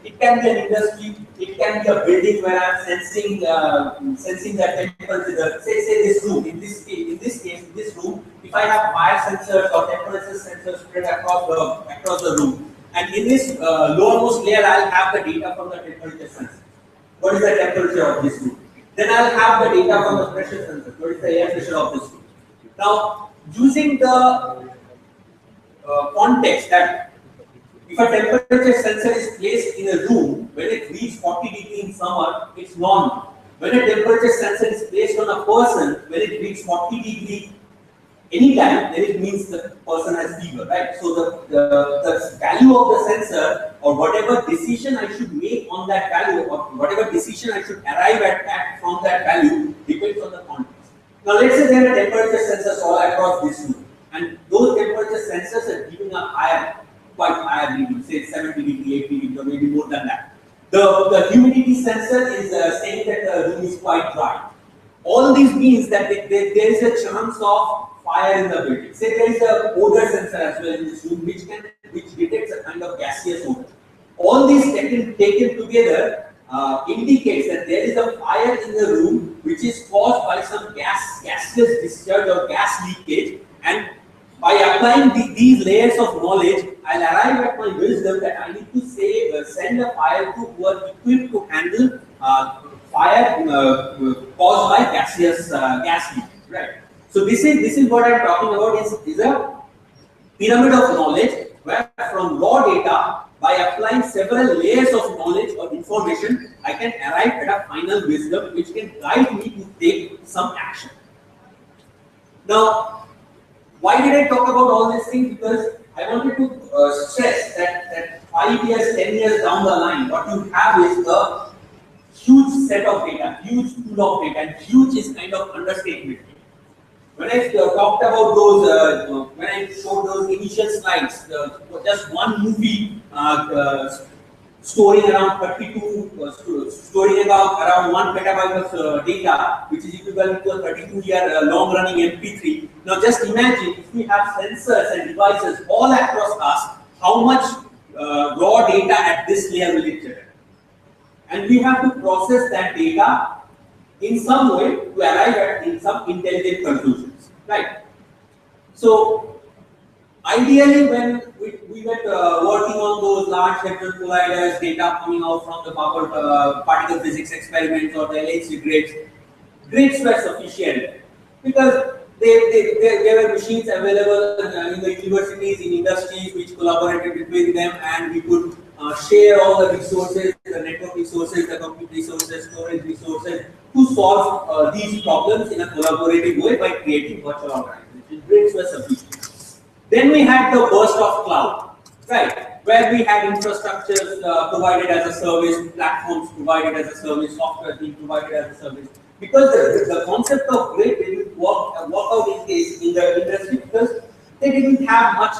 It can be an industry, it can be a building where I'm sensing that temperature. Say this room. In this case, in this room, if I have fire sensors or temperature sensors spread across the room, and in this lowermost layer, I'll have the data from the temperature sensor. What is the temperature of this room? Then I'll have the data from the pressure sensor. What is the air pressure of this room? Now, using the context that if a temperature sensor is placed in a room, when it reaches 40 degrees in summer, it's normal. When a temperature sensor is placed on a person, when it reaches 40 degrees anytime, then it means the person has fever, right? So the value of the sensor, or whatever decision I should make on that value, or whatever decision I should arrive at from that value, depends on the context. Now let's say there are temperature sensors all across this room, and those temperature sensors are giving a quite higher reading, say 70 degrees, 80 degrees, or maybe more than that. The humidity sensor is saying that the room is quite dry. All these means that there is a chance of fire in the building. Say there is a odor sensor as well in this room, which detects a kind of gaseous odor. All these taken together indicates that there is a fire in the room which is caused by some gaseous discharge or gas leakage, and by applying these layers of knowledge, I'll arrive at my wisdom that I need to send a fire crew who are equipped to handle fire caused by gas leakage, right? So this is what I'm talking about is a pyramid of knowledge where from raw data, by applying several layers of knowledge or information, I can arrive at a final wisdom which can guide me to take some action. Now, why did I talk about all these things? Because I wanted to stress that 5 years, 10 years down the line, what you have is a huge set of data, huge pool of data, and huge is kind of understatement. When I talked about those, when I showed those initial slides, just one movie storing around 1 petabyte of data, which is equivalent to a 32-year long-running MP3. Now, just imagine if we have sensors and devices all across us, how much raw data at this layer will it generate? And we have to process that data in some way to arrive at some intelligent conclusions, right? So, ideally, when we were working on those large hadron colliders, data coming out from the particle physics experiments or the LHC grids were sufficient because there were machines available in the universities, in industries, which collaborated between them, and we could share all the resources, the network resources, the compute resources, storage resources, to solve these problems in a collaborative way by creating virtual organizations. Grids were sufficient. Then we had the burst of cloud, right, where we had infrastructures provided as a service, platforms provided as a service, software being provided as a service. Because the concept of grid didn't work out in the industry because they didn't have much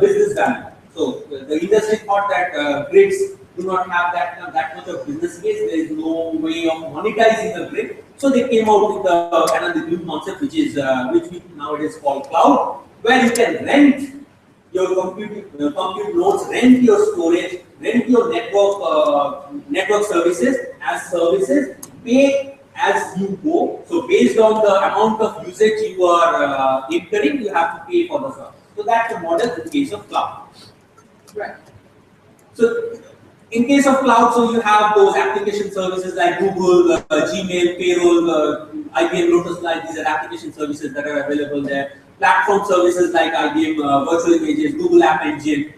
business value. So the industry thought that grids do not have that much of business case. There is no way of monetizing the grid. So they came out with another new concept, which we nowadays call cloud, where you can rent your compute nodes, rent your storage, rent your network services as services, pay as you go. So based on the amount of usage you are incurring, you have to pay for the service. So that's the model in case of cloud. Right. So in case of cloud, so you have those application services like Google, Gmail, Payroll, IBM Lotus Live. These are application services that are available there. Platform services like IBM Virtual Images, Google App Engine,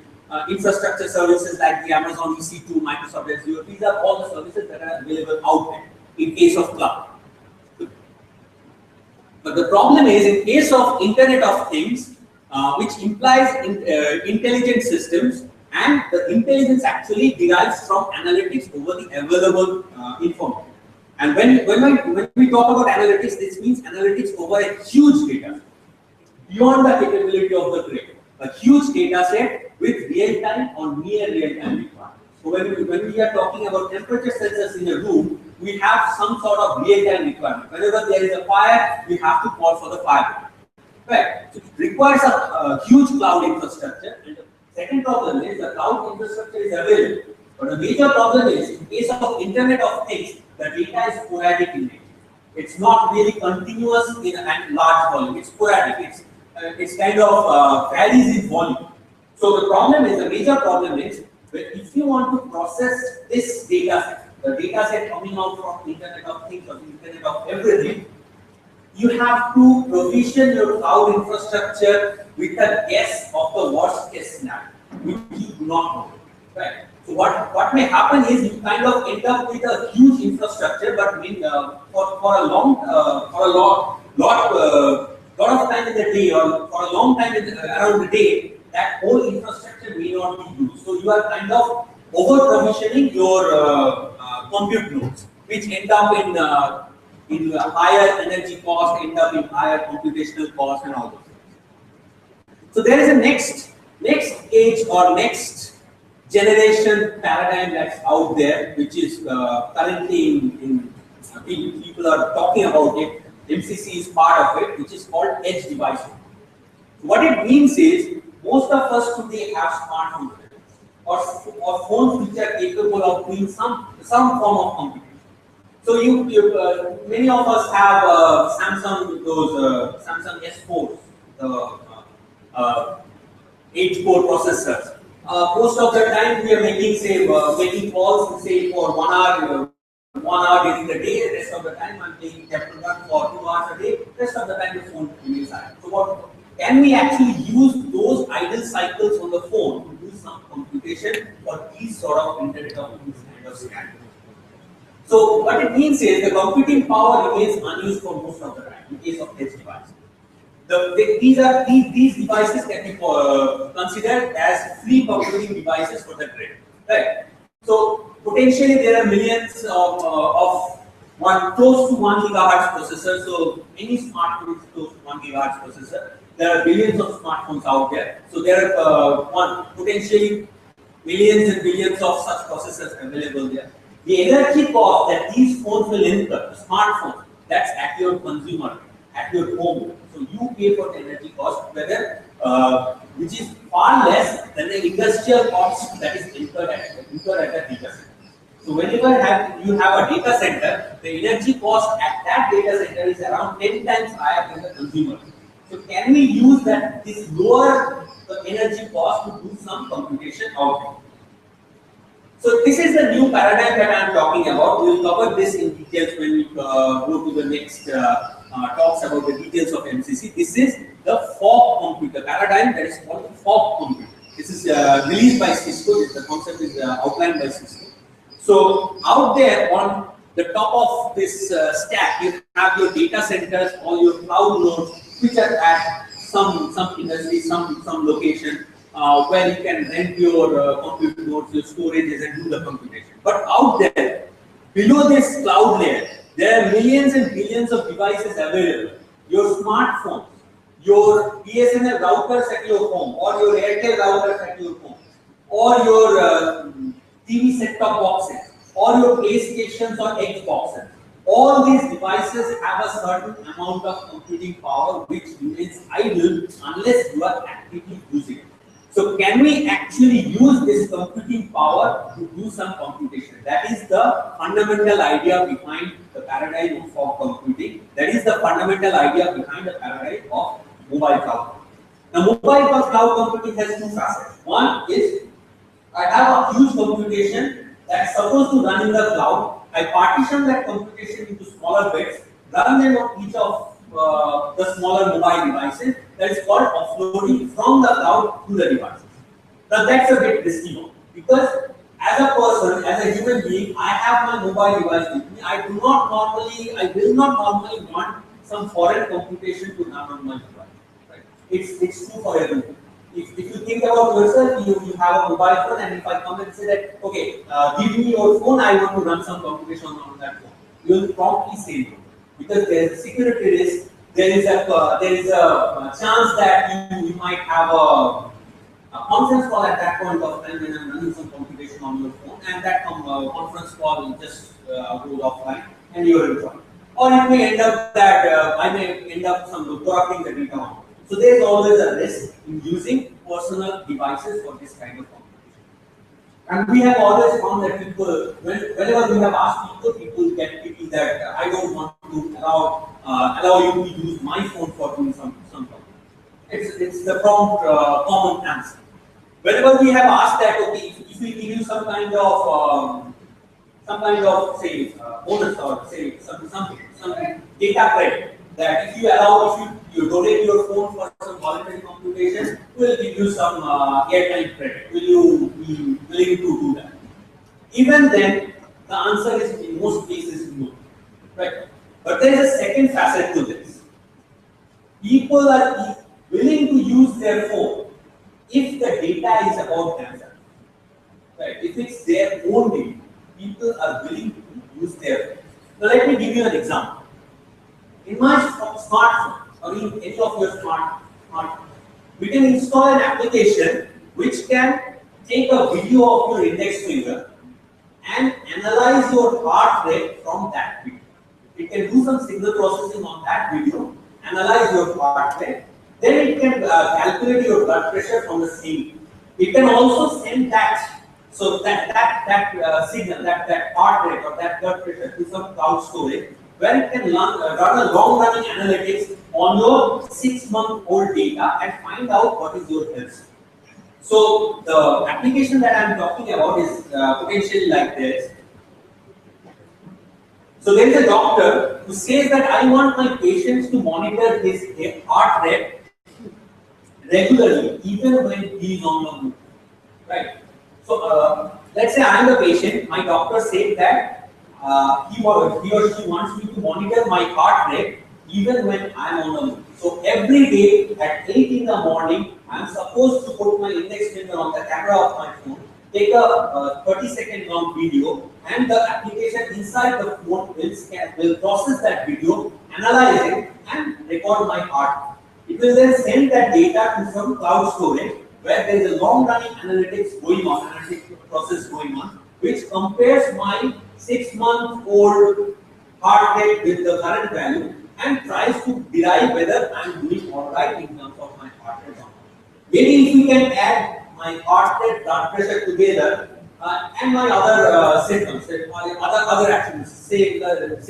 infrastructure services like the Amazon EC2, Microsoft Azure. These are all the services that are available out there in case of cloud. But the problem is, in case of Internet of Things, which implies intelligent systems, and the intelligence actually derives from analytics over the available information. And when we talk about analytics, this means analytics over a huge data, beyond the capability of the grid. A huge data set with real-time or near real-time requirements. So when we are talking about temperature sensors in a room, we have some sort of real-time requirement. Whenever there is a fire, we have to call for the fire. Right. So it requires a huge cloud infrastructure, and Second problem is the cloud infrastructure is available, but the major problem is in case of Internet of Things, the data is sporadic in nature. It's not really continuous in a large volume. It's sporadic. It's kind of varies in volume. So the problem is, the major problem is, that if you want to process this data set, the data set coming out from Internet of Things or Internet of Everything, you have to provision your cloud infrastructure with a guess of the worst case scenario, which you do not know, right? So what may happen is you kind of end up with a huge infrastructure, but for a lot of time in the day, or for a long time around the day, that whole infrastructure may not be used. So you are kind of over provisioning your compute nodes, which end up in higher energy cost, end up in higher computational cost, and all those things. So there is a next age or next generation paradigm that's out there, which is currently in people are talking about it. MCC is part of it, which is called edge devices. What it means is most of us today have smartphones or phones which are capable of doing some form of computing. So many of us have Samsung S4s, the 8-core processors. Most of the time we are making calls, say, for 1 hour, 1 hour during the day. Rest of the time I'm playing Temple Run for 2 hours a day. Rest of the time the phone remains silent. So what can we actually use those idle cycles on the phone to do some computation for these sort of Internet of Things kind of scenario? So what it means is the computing power remains unused for most of the time in case of edge devices. These devices can be considered as free computing devices for the grid, right? So potentially there are millions of close to 1 gigahertz processor. So any smartphone is close to 1 gigahertz processor. There are billions of smartphones out there. So there are potentially millions and billions of such processors available there. The energy cost that these phones will incur, smartphones, that's at your consumer, at your home. So you pay for the energy cost, which is far less than the industrial cost that is incurred at a data center. So whenever you have a data center, the energy cost at that data center is around 10 times higher than the consumer. So can we use this lower energy cost to do some computation out there? So this is the new paradigm that I am talking about. We will cover this in details when we go to the next talks about the details of MCC. This is the fog computer paradigm that is called the fog computer. This is released by Cisco. The concept is outlined by Cisco. So out there on the top of this stack, you have your data centers, all your cloud nodes, which are at some industry, some location. Where you can rent your compute nodes, your storages, and do the computation. But out there, below this cloud layer, there are millions and billions of devices available. Your smartphones, your BSNL routers at your home, or your Airtel routers at your home, or your TV set-top boxes, or your PlayStations or Xboxes. All these devices have a certain amount of computing power which remains idle unless you are actively using it. So can we actually use this computing power to do some computation? That is the fundamental idea behind the paradigm of fog computing. That is the fundamental idea behind the paradigm of mobile cloud. Now, mobile cloud computing has two facets. One is I have a huge computation that's supposed to run in the cloud. I partition that computation into smaller bits, run them on each of the smaller mobile devices. That is called offloading from the cloud to the devices. Now that's a bit risky because as a person, as a human being, I have my mobile device with me. I will not normally want some foreign computation to run on my device. Right? It's true for everyone. If you think about yourself, you have a mobile phone, and if I come and say that, okay, give me your phone, I want to run some computation on that phone, you will promptly say no, because there is a security risk. There is a chance that you might have a conference call at that point of time when I'm running some computation on your phone, and that conference call will just goes offline, and you are in trouble. Or it may end up that I may end up corrupting the data on. So there is always a risk in using personal devices for this kind of computation. And we have always found that people, whenever we have asked people, people get pity that I don't want to allow you to use my phone for doing something. It's the prompt common answer. Whenever we have asked that, okay, if we give you some kind of say bonus or say some data credit, that if you donate your phone for some voluntary computation, we'll give you some airtime credit. Will you be willing to do that? Even then, the answer is in most cases no, right? But there is a second facet to this. People are willing to use their phone if the data is about themselves, right? If it's their own data, people are willing to use their phone. Now let me give you an example. In my smartphone or in any of your smartphones, we can install an application which can take a video of your index finger and analyze your heart rate from that video. It can do some signal processing on that video, analyze your heart rate, then it can calculate your blood pressure from the same. It can also send that, so that signal, that heart rate or that blood pressure to some cloud storage, where it can run a long-running analytics on your 6-month-old data and find out what is your health. So the application that I am talking about is potentially like this. So there is a doctor who says that I want my patients to monitor his heart rate regularly, even when he is on the move, right? So let's say I am the patient. My doctor said that he or she wants me to monitor my heart rate even when I am on the move. So every day at 8 in the morning, I am supposed to put my index finger on the camera of my phone, take a 30-second long video, and the application inside the phone will process that video, analyze it, and record my heart. It will then send that data to some cloud storage where there is a long-running analytics going on, analytics process going on, which compares my 6-month-old heart rate with the current value and tries to derive whether I am doing all right in terms of my heart rate or not. Maybe if we can add my heart rate, blood pressure together and my other symptoms, my other attributes, say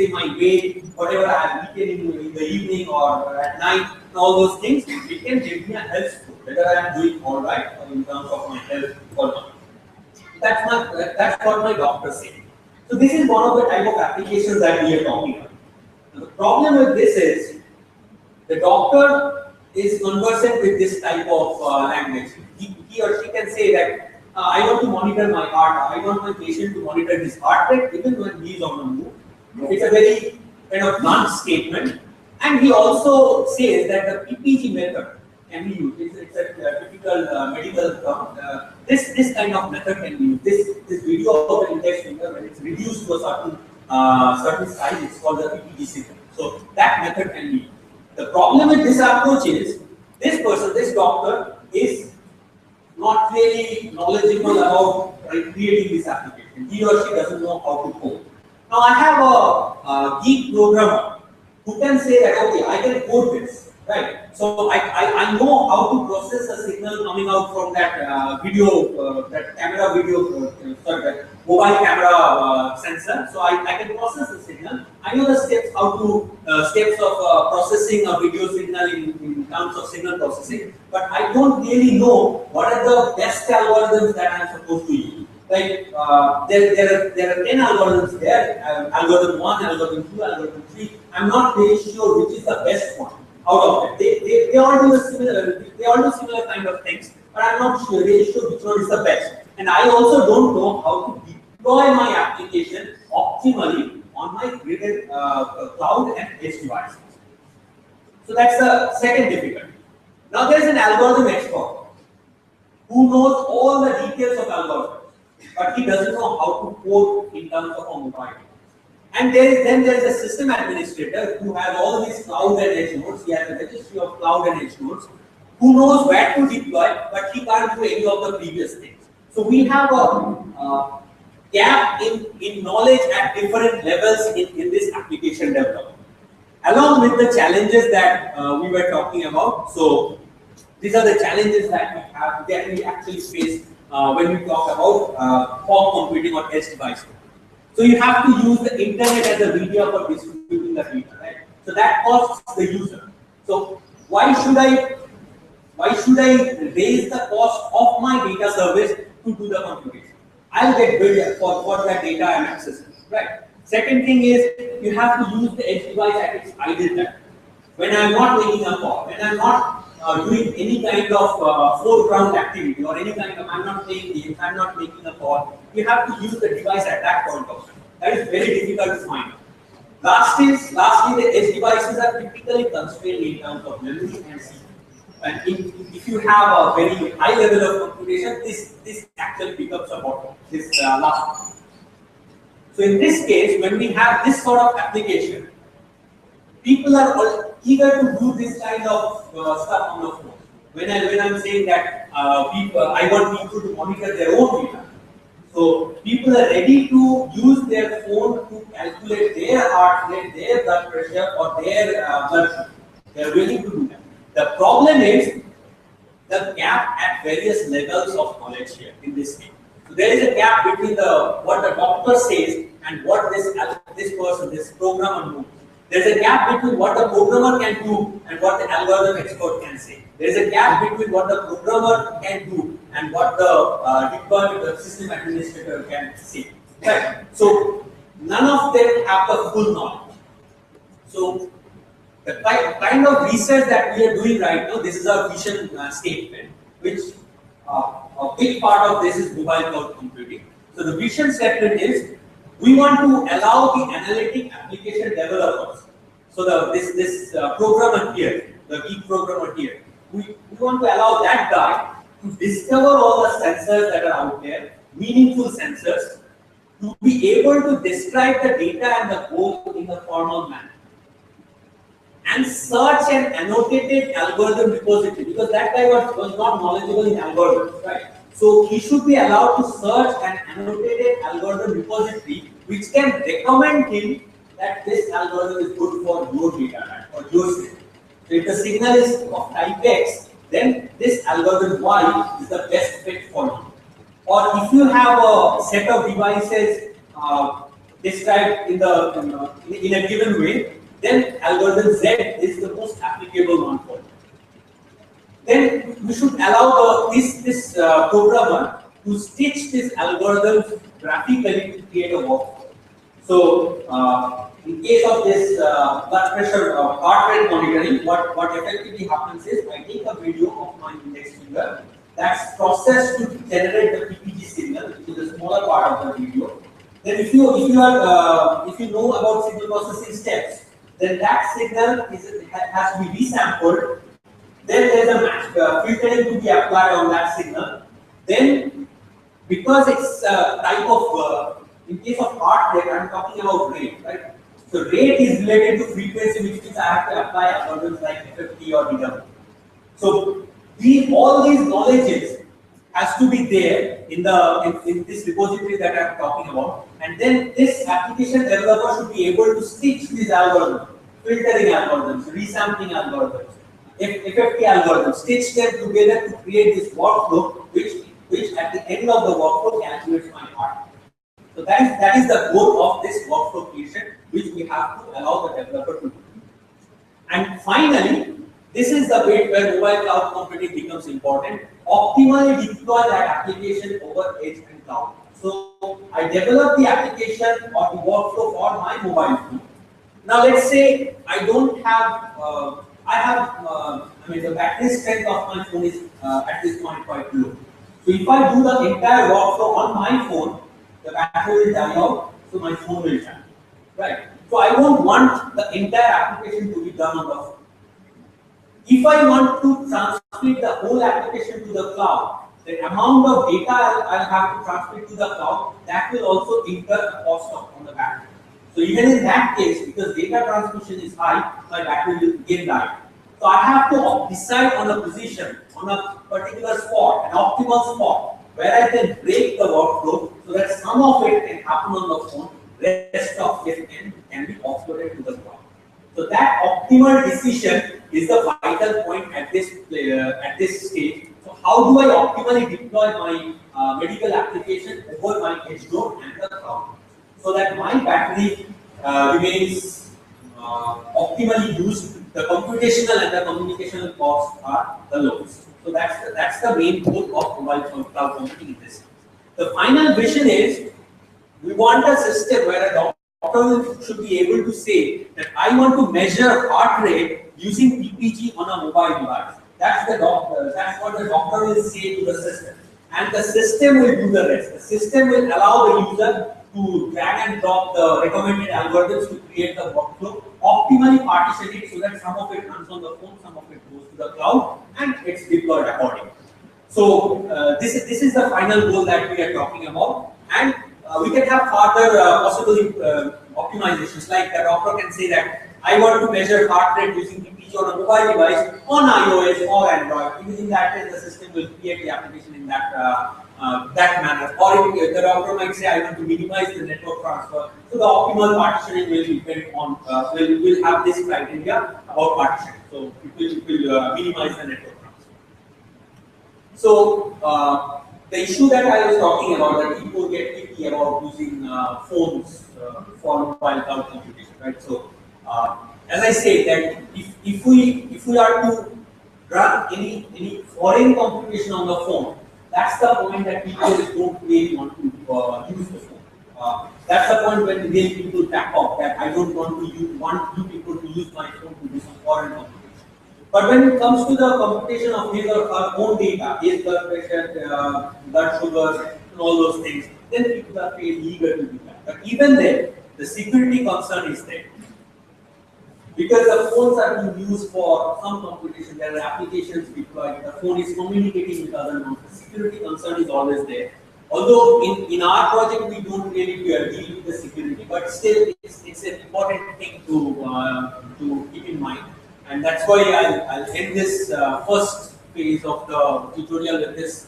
my weight, whatever I have eaten in the evening or at night, and all those things, it can give me a health score, whether I am doing all right in terms of my health or not. That's what my doctor said. So this is one of the type of applications that we are talking about. Now, the problem with this is the doctor is conversant with this type of language. He or she can say that I want to monitor my heart. I want my patient to monitor his heart rate even when he is on the move. It's a very kind of blunt statement. And he also says that the PPG method can be used. It's a typical medical term. This kind of method can be used. This video of the index finger, when it's reduced to a certain size, it's called the PPG signal. So that method can be used. The problem with this approach is this person, this doctor, is not really knowledgeable about creating this application. He or she doesn't know how to code. Now I have a geek programmer who can say that, okay, I can code this, right? So I know how to process a signal coming out from that video, that camera video, that mobile camera sensor. So I can process the signal. I know the steps, steps of processing a video signal in terms of signal processing, but I don't really know what are the best algorithms that I'm supposed to use. Like there are 10 algorithms there, algorithm 1, algorithm 2, algorithm 3. I'm not really sure which is the best one out of it. They all do similar kind of things, but I'm not really sure which one is the best. And I also don't know how to deploy my application optimally on my grid cloud and edge devices. So that's the second difficulty. Now there is an algorithm expert who knows all the details of algorithms, but he doesn't know how to code in terms of a mobile. And there is a system administrator who has all these cloud and edge nodes. He has a registry of cloud and edge nodes, who knows where to deploy, but he can't do any of the previous things. So we have a gap in knowledge at different levels in this application development, along with the challenges that we were talking about. So These are the challenges that we have, that we actually face when we talk about fog computing or edge device. So you have to use the internet as a media for distributing the data, right? So that costs the user. So why should I raise the cost of my data service to do the computation? I'll get billed for that data I'm accessing, right? Second thing is you have to use the edge device at its idle time. When I'm not making a call, when I'm not doing any kind of foreground activity or any kind of, I'm not playing games, I'm not making a call, you have to use the device at that point of time. That is very difficult to find. Lastly, the edge devices are typically constrained in terms of memory and CPU. And if you have a very high level of computation, this actually becomes about this last one. So in this case, when we have this sort of application, people are all eager to do this kind of stuff on the phone. When I'm saying that I want people to monitor their own data. So people are ready to use their phone to calculate their heart rate, their blood pressure, or their blood sugar. They are willing to do that. The problem is the gap at various levels of knowledge here in this case. So there is a gap between what the doctor says and what this programmer knows. There is a gap between what the programmer can do and what the algorithm expert can say. There is a gap between what the programmer can do and what the system administrator can say. Right? So none of them have the full knowledge. So the kind of research that we are doing right now, this is our vision statement, which a big part of this is mobile cloud computing. So the vision statement is we want to allow the analytic application developers. So this programmer here, the geek programmer here, we want to allow that guy to discover all the sensors that are out there, meaningful sensors, to be able to describe the data and the goal in a formal manner. And search an annotated algorithm repository, because that guy was not knowledgeable in algorithms, right? So he should be allowed to search an annotated algorithm repository which can recommend him that this algorithm is good for your data, right, or your signal. So if the signal is of type X, then this algorithm Y is the best fit for you. Or if you have a set of devices described in a given way, then algorithm Z is the most applicable one for you. Then we should allow this programmer to stitch this algorithm graphically to create a workflow. So in case of this blood pressure heart rate monitoring, what effectively happens is I take a video of my index finger that's processed to generate the PPG signal, which is the smaller part of the video. Then if you know about signal processing steps, then that signal has to be resampled. Then there is a match filtering to be applied on that signal. Then, because it's a type of, in case of heart rate, I'm talking about rate, right? So rate is related to frequency, which means I have to apply algorithms like FFT or DW. So all these knowledges has to be there in this repository that I'm talking about, and then this application developer should be able to stitch these algorithms, filtering algorithms, resampling algorithms, FFT algorithms, stitch them together to create this workflow, which at the end of the workflow calculates my heart. So that is the goal of this workflow creation, which we have to allow the developer to do. And finally, this is the bit where mobile cloud computing becomes important. Optimally deploy that application over edge and cloud. So I develop the application or the workflow for my mobile phone. Now let's say I don't have, the battery strength of my phone is at this point quite low. So if I do the entire workflow on my phone, the battery will die out, so my phone will die. Right? So I don't want the entire application to be done on the phone. If I want to transmit the whole application to the cloud, the amount of data I'll have to transmit to the cloud, that will also incur a cost on the battery. So even in that case, because data transmission is high, my battery will again die. So I have to decide on a position, on a particular spot, an optimal spot, where I can break the workflow so that some of it can happen on the phone, rest of it can be offloaded to the cloud. So that optimal decision is the vital point at this stage. So how do I optimally deploy my medical application over my edge node and the cloud, so that my battery remains optimally used, the computational and the communicational costs are the lowest. So that's the main goal of mobile cloud computing in this. The final vision is we want a system where a doctor should be able to say that I want to measure heart rate using PPG on a mobile device. That's what the doctor will say to the system. And the system will do the rest. The system will allow the user to drag and drop the recommended algorithms to create the workflow, optimally partition it so that some of it runs on the phone, some of it goes to the cloud, and it's deployed accordingly. So this is the final goal that we are talking about, and we can have further possible optimizations. Like the doctor can say that I want to measure heart rate using PPG on a mobile device on iOS or Android. Using that, the system will create the application in that manner. Or the doctor might say I want to minimize the network transfer. So the optimal partitioning will depend on will have this criteria about partitioning. So it will minimize the network transfer. So the issue that I was talking about, that people get picky about using phones for mobile cloud computation, right? So as I say that if we are to run any foreign computation on the phone, that's the point that people don't really want to use the phone. That's the point when really people back off, that I don't want you people to use my phone to do some foreign computation. But when it comes to the computation of his or her own data, his blood pressure, blood sugar, and all those things, then people are very eager to do that. But even then, the security concern is there. Because the phones are being used for some computation, there are applications deployed, the phone is communicating with other nodes, the security concern is always there. Although in our project we don't really deal with the security, but still it's an important thing to keep in mind. And that's why I'll end this first phase of the tutorial with this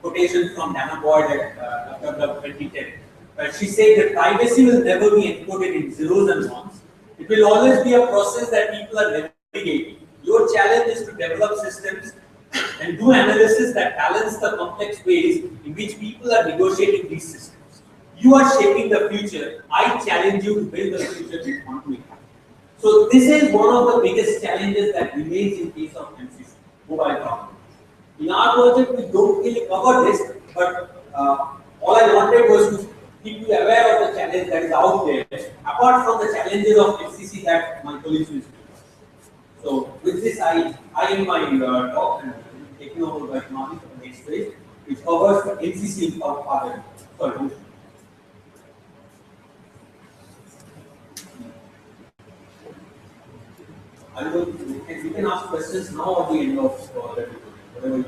quotation from Dana Boyd at Dr. 2010. She said that privacy will never be encoded in zeros and ones. It will always be a process that people are navigating. Your challenge is to develop systems and do analysis that balance the complex ways in which people are negotiating these systems. You are shaping the future. I challenge you to build the future you want to have. So this is one of the biggest challenges that remains in case of MCC, mobile cloud. In our project, we don't really cover this, but all I wanted was to keep you aware of the challenge that is out there, apart from the challenges of MCC that my colleagues will speak. So with this, I end my talk and taking over by Mani for the next phase, which covers the MCC of our sorry. You can ask questions now or the end of the tutorial, whatever you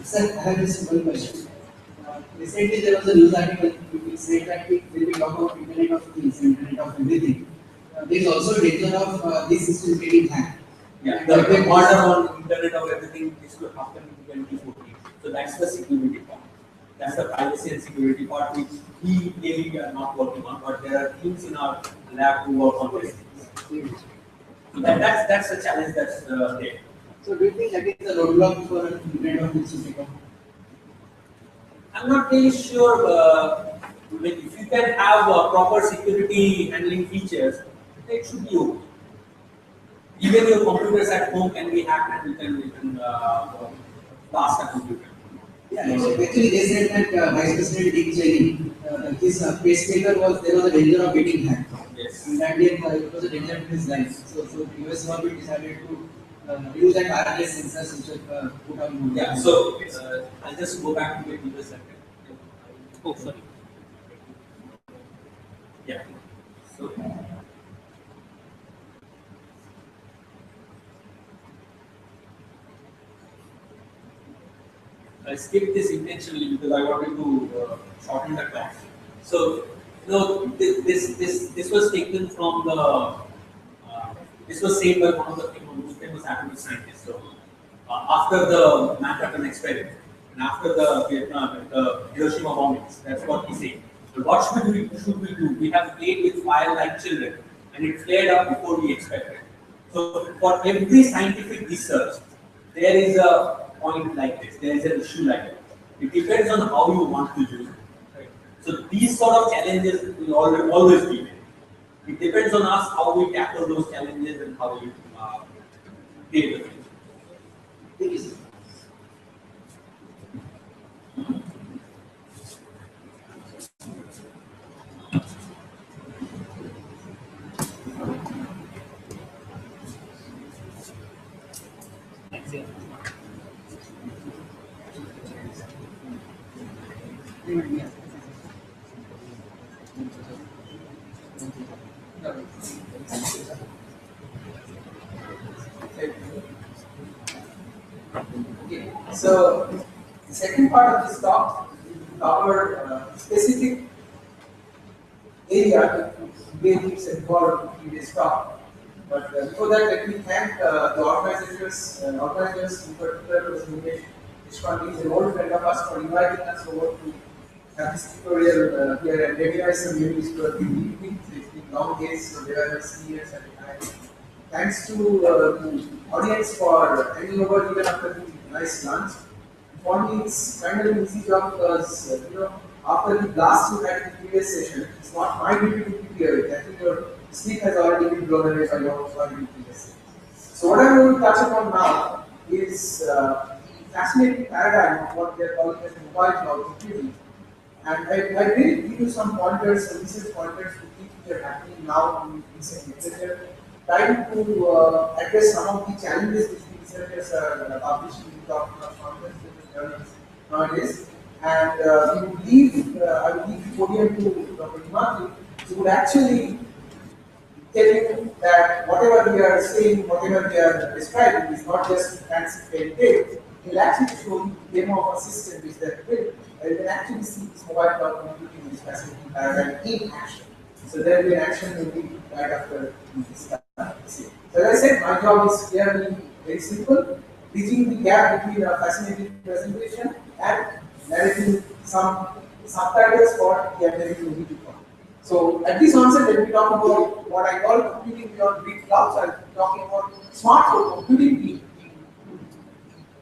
Sir, I have a simple question. Recently, there was a news article which said that when we talk about Internet of Things, Internet of Everything, there is also a danger of these systems getting hacked. Yeah, the order on Internet of Everything is to happen in 2014. So that's the security part. That's the privacy and security part which we really are not working on, but there are teams in our lab who work on these things. So that's the challenge that's there. So do you think that is a roadblock for Internet of Things to become? I'm not really sure. If you can have proper security handling features, it should be okay. Even your computers at home can be hacked and you can blast a computer. Yeah, so actually they said that Vice President Dick Cheney, his pacemaker there was a danger of getting hacked. Yes. And that day it was a danger to his life. So the US government decided to use that wireless sensors which were put on. Yeah. So I'll just go back to the previous second. Oh, sorry. Yeah. So. I skipped this intentionally because I wanted to shorten the class. So, this was taken from the. This was said by one of the most famous academic scientists. So, after the Manhattan experiment, and after the Vietnam, the Hiroshima bombings. That's what he said. But what should we do? We have played with fire like children, and it flared up before we expected. So for every scientific research, there is a point like this. There is an issue like that. It depends on how you want to use it. Right? So these sort of challenges will always be there. It depends on us how we tackle those challenges and how we deal with it. Thank you, sir. Okay, so the second part of this talk covered specific area where it's involved in this talk. But before that, let me thank the organizers, in particular to Nimesh. Ishwan is an old friend of us for inviting us over to have this tutorial here and recognize some memories to the evening. It's been long days, so there are seniors at the time. Thanks to the audience for hanging over even after the nice lunch. For me, it's kind of an easy job because after the blast you had in the previous session, it's not my duty to keep you. I think your sleep has already been blown away by your previous session. So what I'm going to touch upon now is the fascinating paradigm of what we are calling as mobile cloud computing. And I will give you some pointers, some research pointers to things which are happening now in recent literature, trying to address some of the challenges which the researchers are publishing in the conferences and journals nowadays. And I will leave the podium to Dr. Himati, who would actually tell you that whatever we are saying, whatever we are describing is not just fancy fairy tale. He'll actually show you the demo of a system which they have built. And you can actually see this mobile cloud computing is fascinating paradigm in action. So there will be an action maybe right after this. So as I said, my job is clearly very simple, bridging the gap between a fascinating presentation and narrating some subtitles for the ability to read it. So at this onset, let me talk about what I call computing beyond big clouds. I'll be talking about smartphone computing,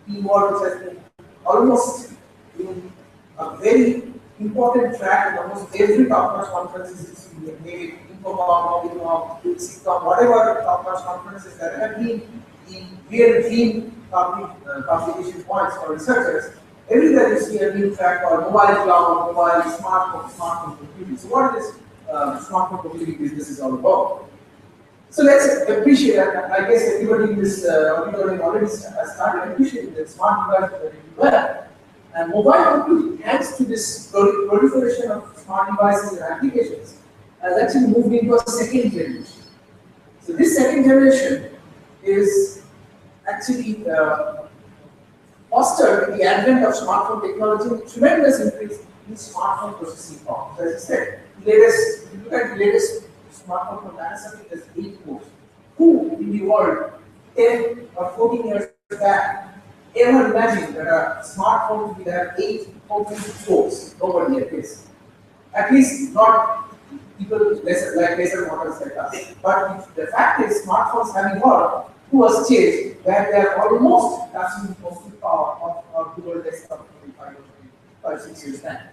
the word which has been almost in a very important track in almost every top-notch conferences, maybe Infocom, Mobicom, SIGCOM, whatever top-notch conferences that have been the real dream publication points for researchers. Everywhere you see a new track called mobile cloud, mobile smartphone computing. So what is smartphone computing business is all about? So let's appreciate that. I guess everybody in this auditorium already has started appreciating that smart devices are really well. And mobile computing, thanks to this proliferation of smart devices and applications, has actually moved into a second generation. So this second generation is actually fostered with the advent of smartphone technology and tremendous increase in smartphone processing power. So as I said, if you look at the latest smartphone from Panasonic, there's 8 cores. Who in the world 10 or 14 years back ever imagined that a smartphone will have 8 cores? Nobody at least. At least not people lesser models like us. But the fact is, smartphones have evolved to a stage where they are almost touching the compute power of our Google desktop in 5-6 years time.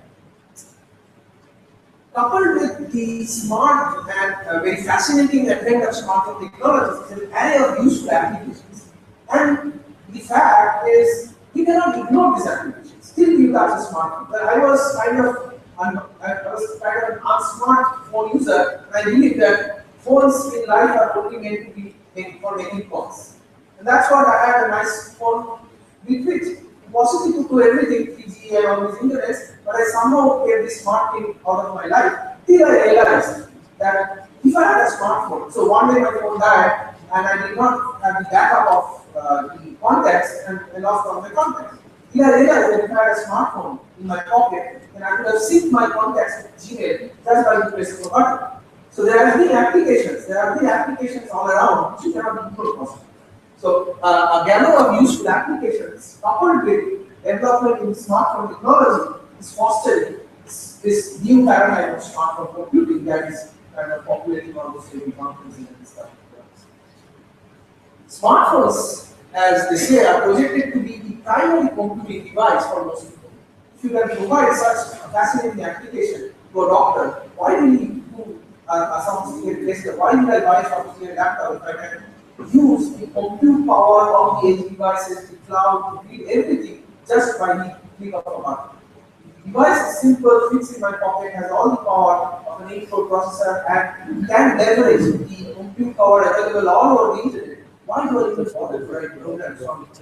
Coupled with the smart and very fascinating advent of smartphone technologies is an array of useful applications. And the fact is, we cannot ignore these applications. Still, you touch a smartphone. But I was kind of an unsmart phone user, and I believe that phones in life are only meant to be for making calls. And that's what I had a nice phone with which possibly to do everything, 3G and all these internets, but I somehow kept this smart thing out of my life till I realized that if I had a smartphone, so one day my phone died and I did not have the backup of the contacts and I lost all my contacts. Till I realized that if I had a smartphone in my pocket, then I could have synced my contacts with Gmail just by the pressing of a button. So there are many applications all around which you cannot be possible. So a gamut of useful applications coupled with development in smartphone technology is fostering this new paradigm of smartphone computing that is kind of populating almost every conference and stuff. Smartphones, as they say, are projected to be the primary computing device for most people. If you can provide such a fascinating application to a doctor, why do you do a sophisticated tester? Why did I buy a sophisticated laptop if I can use the compute power of the edge devices, the cloud, to read everything just by the click of a button? The device is simple, fits in my pocket, has all the power of an 8-core processor, and can leverage the compute power available all over the internet. Why do I even bother to write programs from the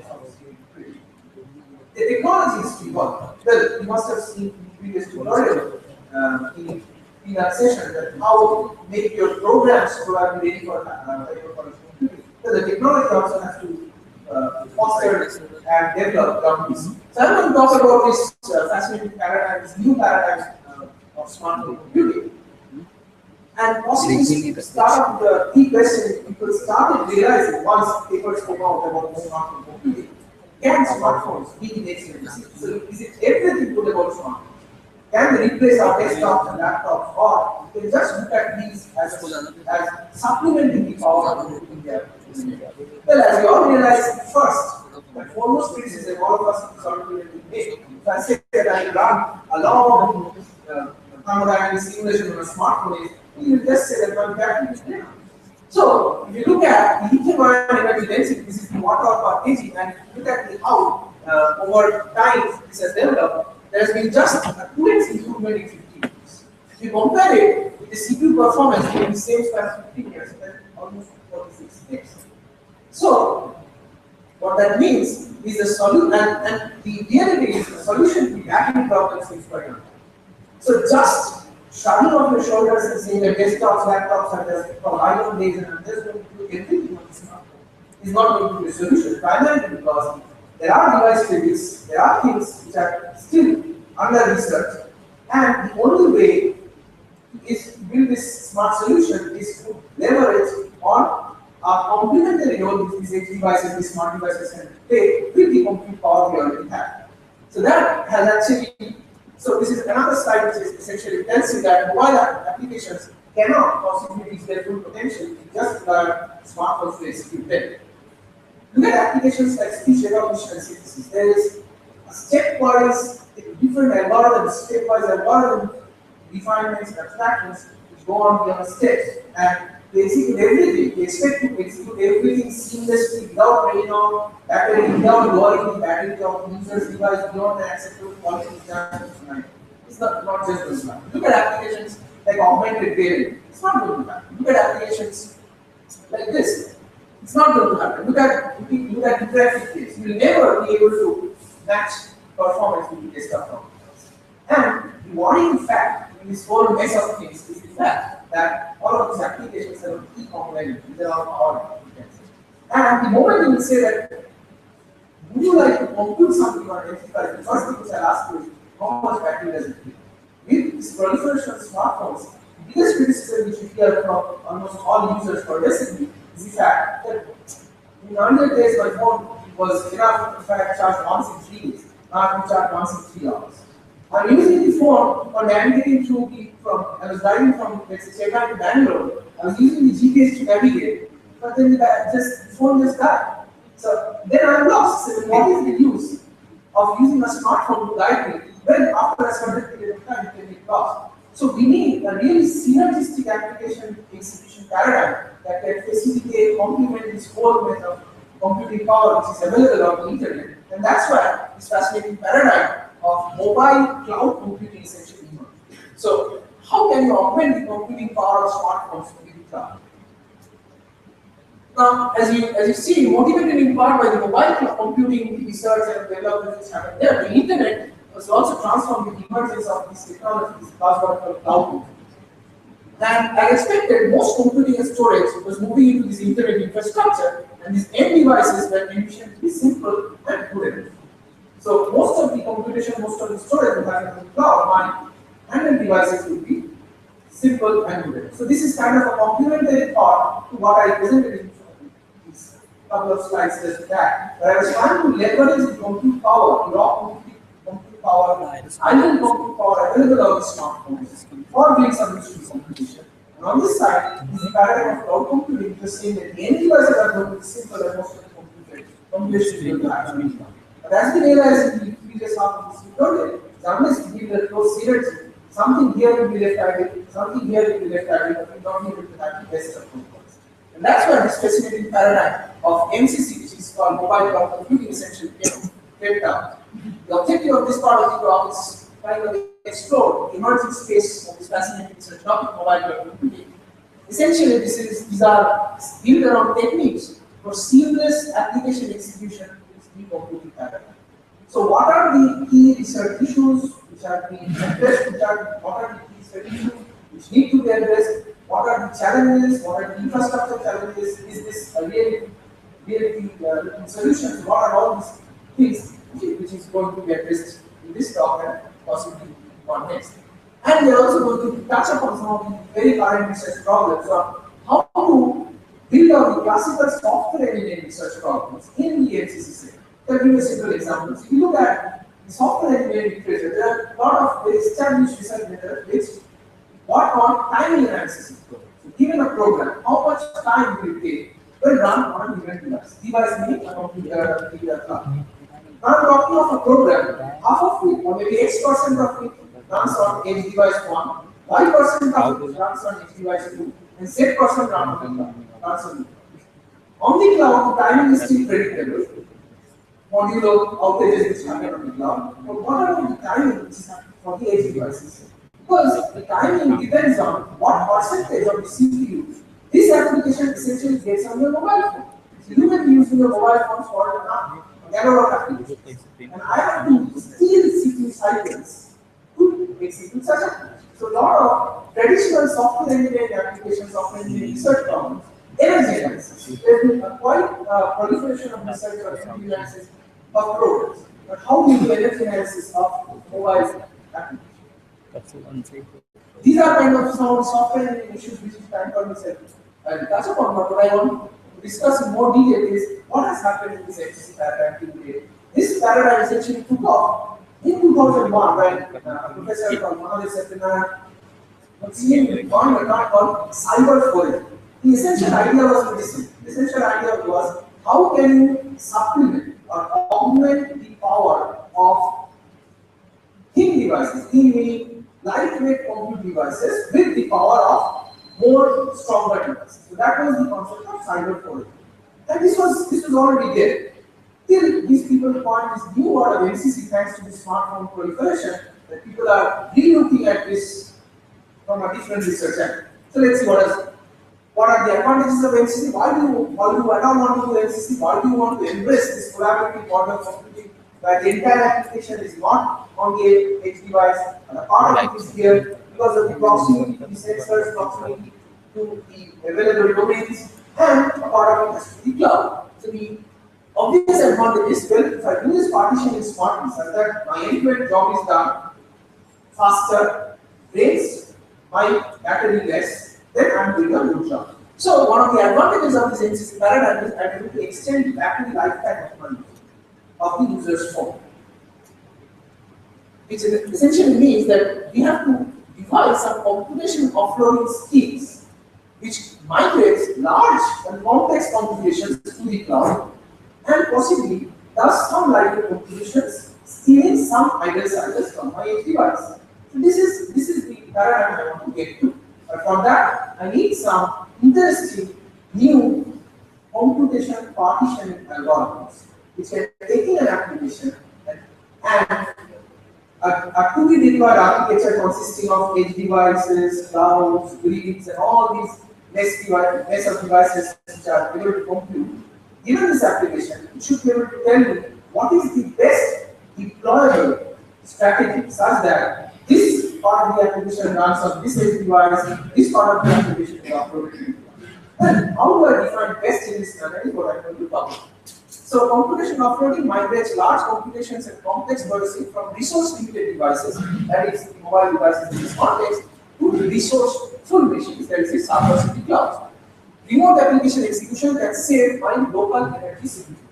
technology is evolved. Well, you must have seen in the previous tutorial in that session that how to make your programs probably ready for computing. So the technology also has to foster and develop companies. So I'm going to talk about this fascinating paradigm, this new paradigm of smartphone computing. And possibly start with the key question people started realizing once papers came out about smartphone computing. Can smartphones be the next generation? So is it everything good about smartphones? Can they replace our desktops and laptops, or we can just look at these as supplementing the power of computing there? Well, as we all realize, first, the foremost criticism all of us sort of make, if I say that I run a long thermodynamic simulation on a smartphone, you will just say that one battery is there. So, if you look at the lithium-ion energy density, this is the watt per kg, and if you look at the how over time this has developed, there has been just a 2x improvement in 15 years. If you compare it with the CPU performance in the same span of 15 years, then almost 46x. So, what that means is the solution, and the reality is the solution to the battery problem seems quite unknown. So, just shrugging off your shoulders and saying that desktops, laptops are just from idle days and I'm just going to do everything on this smartphone is not going to be a solution, primarily because there are device physics, there are things which are still under research, and the only way is to build this smart solution is to leverage on a complementary role which these edge devices, these smart devices can take with the compute power we already have. So that has actually, so this is another slide which is essentially tells you that mobile applications cannot possibly reach their full potential with just smartphones to execute them. Look at applications like speech recognition and synthesis. There is a stepwise, different algorithms, stepwise algorithm refinements, abstractions which go on beyond steps, and they execute everything. They expect to execute everything seamlessly without draining on battery, without lowering the battery of user's device beyond the acceptable quality standards. It's not just this one. Look at applications like augmented reality. It's not going to happen. Look at applications like this. It's not going to happen. Look at interactive case. You will never be able to match performance with the desktop performance. And the worrying fact in this whole mess of things is the fact that all of these applications are e-component. These are all power intensive. And the moment you will say that, would you like to compute something on edge device, the first thing which I'll ask you is how much battery does it take? With this proliferation of smartphones, the biggest criticism which we hear from almost all users for recently is the fact that in earlier days my phone was enough if I had charged once in 3 days. Now I can charge once in 3 hours. I'm using the phone for navigating through I was driving from, let's say, Chennai to Bangalore. I was using the GPS to navigate, but then the phone just died. So then I'm lost. So what is the use of using a smartphone to guide me when after a certain period of time it can get lost? So we need a really synergistic application execution paradigm that can facilitate, complement this whole method of computing power which is available on the internet. And that's why this fascinating paradigm of mobile cloud computing essentially emerged. So how can you augment the computing power of smartphones to the cloud? Now, as you see, motivated in part by the mobile cloud computing research and development which happened there, the internet was also transformed with the emergence of these technologies, called cloud computing. And as expected, most computing and storage was moving into this internet infrastructure, and these end devices were envisioned to be simple and good. So most of the computation, most of the storage will happen in the cloud. My handheld devices will be simple and good. So this is kind of a complementary part to what I presented in couple of slides just that. Where I was trying to leverage the compute power, raw compute power, idle compute power available on the smartphones for doing some useful computation. And on this side is the paradigm of cloud computing, which is saying that any devices are going to be simple and most of the computation will actually be done. But as we realized in the previous half of this tutorial, unless we give the close synergy, something here will be left idle, something here will be left idle, but we don't need to have the best of both worlds. And that's where this fascinating paradigm of MCC, which is called mobile cloud computing, essentially came down. The objective of this part of the talk is trying to explore the emerging space of this fascinating research topic, mobile cloud computing. Essentially, these are built around techniques for seamless application execution with the computing paradigm. So, what are the key research issues which are being addressed? What are the key research issues which need to be addressed? What are the challenges? What are the infrastructure challenges? Is this a reality solution? What are all these things which is going to be addressed in this talk and possibly one next? And we are also going to touch upon some of the very current research problems on how to build out the classical software engineering research problems in the MCC sector. I'll give you simple examples. If you look at the software engineering literature, there are a lot of very established research methods which what called timing analysis. So given a program, how much time will it take when run on a given device? Device means a computer, cloud. Now I'm talking of a program, half of it, or maybe X% of it runs on edge device 1, Y% of it runs on edge device 2, and Z% runs on the on the cloud, the timing is still predictable. Modulo outages which happen on the cloud. But what about the timing which is happening for the edge devices? Because the timing depends on what percentage of the CPU this application essentially gets on your mobile phone. So you may be using your mobile phone for an analog application. And I have to steal CPU cycles to execute such applications. So a lot of traditional software engineering applications, software engineering research problems, energy analysis. There has been a quite proliferation of research on energy analysis of programs. But how do you do energy analysis of mobile applications? These are kind of some software engineering issues which is time for myself. I'll touch upon, but what I want to discuss in more detail is what has happened in this MCC paradigm today. This paradigm essentially took off in 2001 when Professor Mohammed Septiman was seen a term called cyber forensics. The essential idea was very simple. The essential idea was how can you supplement or augment the power of thin devices, thin meaning lightweight compute devices, with the power of more stronger devices. So that was the concept of cyber forensics. And this was already there. Till these people coined this new word of MCC thanks to the smartphone proliferation, that people are re-looking at this from a different research angle. So let's see what are the advantages of MCC? Why do you not want to do MCC? Why do you want to embrace this collaborative model of computing where the entire application is not on the edge device and a part of it is here because of the proximity to the sensors, proximity to the available domains, and a part of it has to be cloud. So the obvious advantage is, well, if I do this partitioning smartly such that my end-to-end job is done faster, rates my battery less, then I'm doing a good job. So one of the advantages of this MCC paradigm is I'm able to extend the battery lifetime of the user's phone. Which essentially means that we have to devise some computation offloading schemes which migrates large and complex computations to the cloud and possibly does some lightweight computations, stealing some idle cycles from my edge device. So this is the paradigm I want to get to. But for that, I need some interesting new computation partitioning algorithms which can take in an application and a to-be deployed architecture consisting of edge devices, clouds, grids, and all these mess of devices which are able to compute. Given this application, it should be able to tell me what is the best deployable strategy such that this part of the application runs on this edge device, this part of the application is uploaded to the device. Then, how do I define best in this manner is what I'm going to talk about. So, computation offloading migrates large computations and complex processing from resource-limited devices, that is, mobile devices in this context, to resource-full machines, that is, servers in the cloud. remote application execution can save my local energy significantly.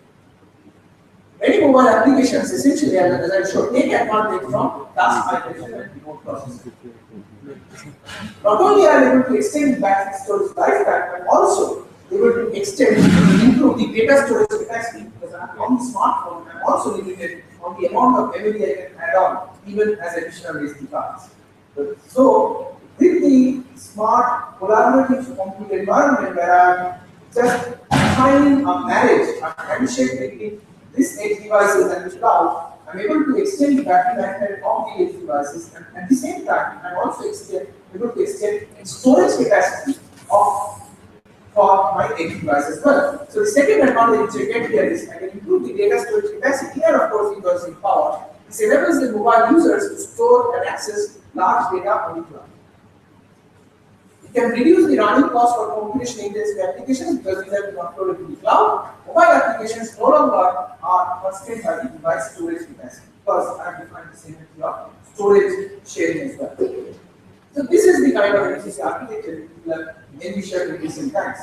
Many mobile applications essentially, as I showed, take advantage from task migration and remote processing. Not only are you able to extend battery storage lifetime, but also able to extend and improve the data storage capacity, because on the smartphone I'm also limited on the amount of memory I can add on, even as additional SD cards. So with the smart collaborative compute environment where I'm just defining a marriage, a handshake between these edge devices and the cloud, I'm able to extend the battery lifetime of the edge devices, and at the same time I'm also able to extend storage capacity of for my edge device as well. So the second advantage which I get here is I can improve the data storage capacity and of course because in power. This enables the mobile users to store and access large data on the cloud. It can reduce the running cost for computation intensive applications because these have been uploaded to the cloud. Mobile applications no longer are constrained by the device storage capacity because I have defined the same of storage sharing as well. So this is the kind of MCC architecture that envisioned in recent times.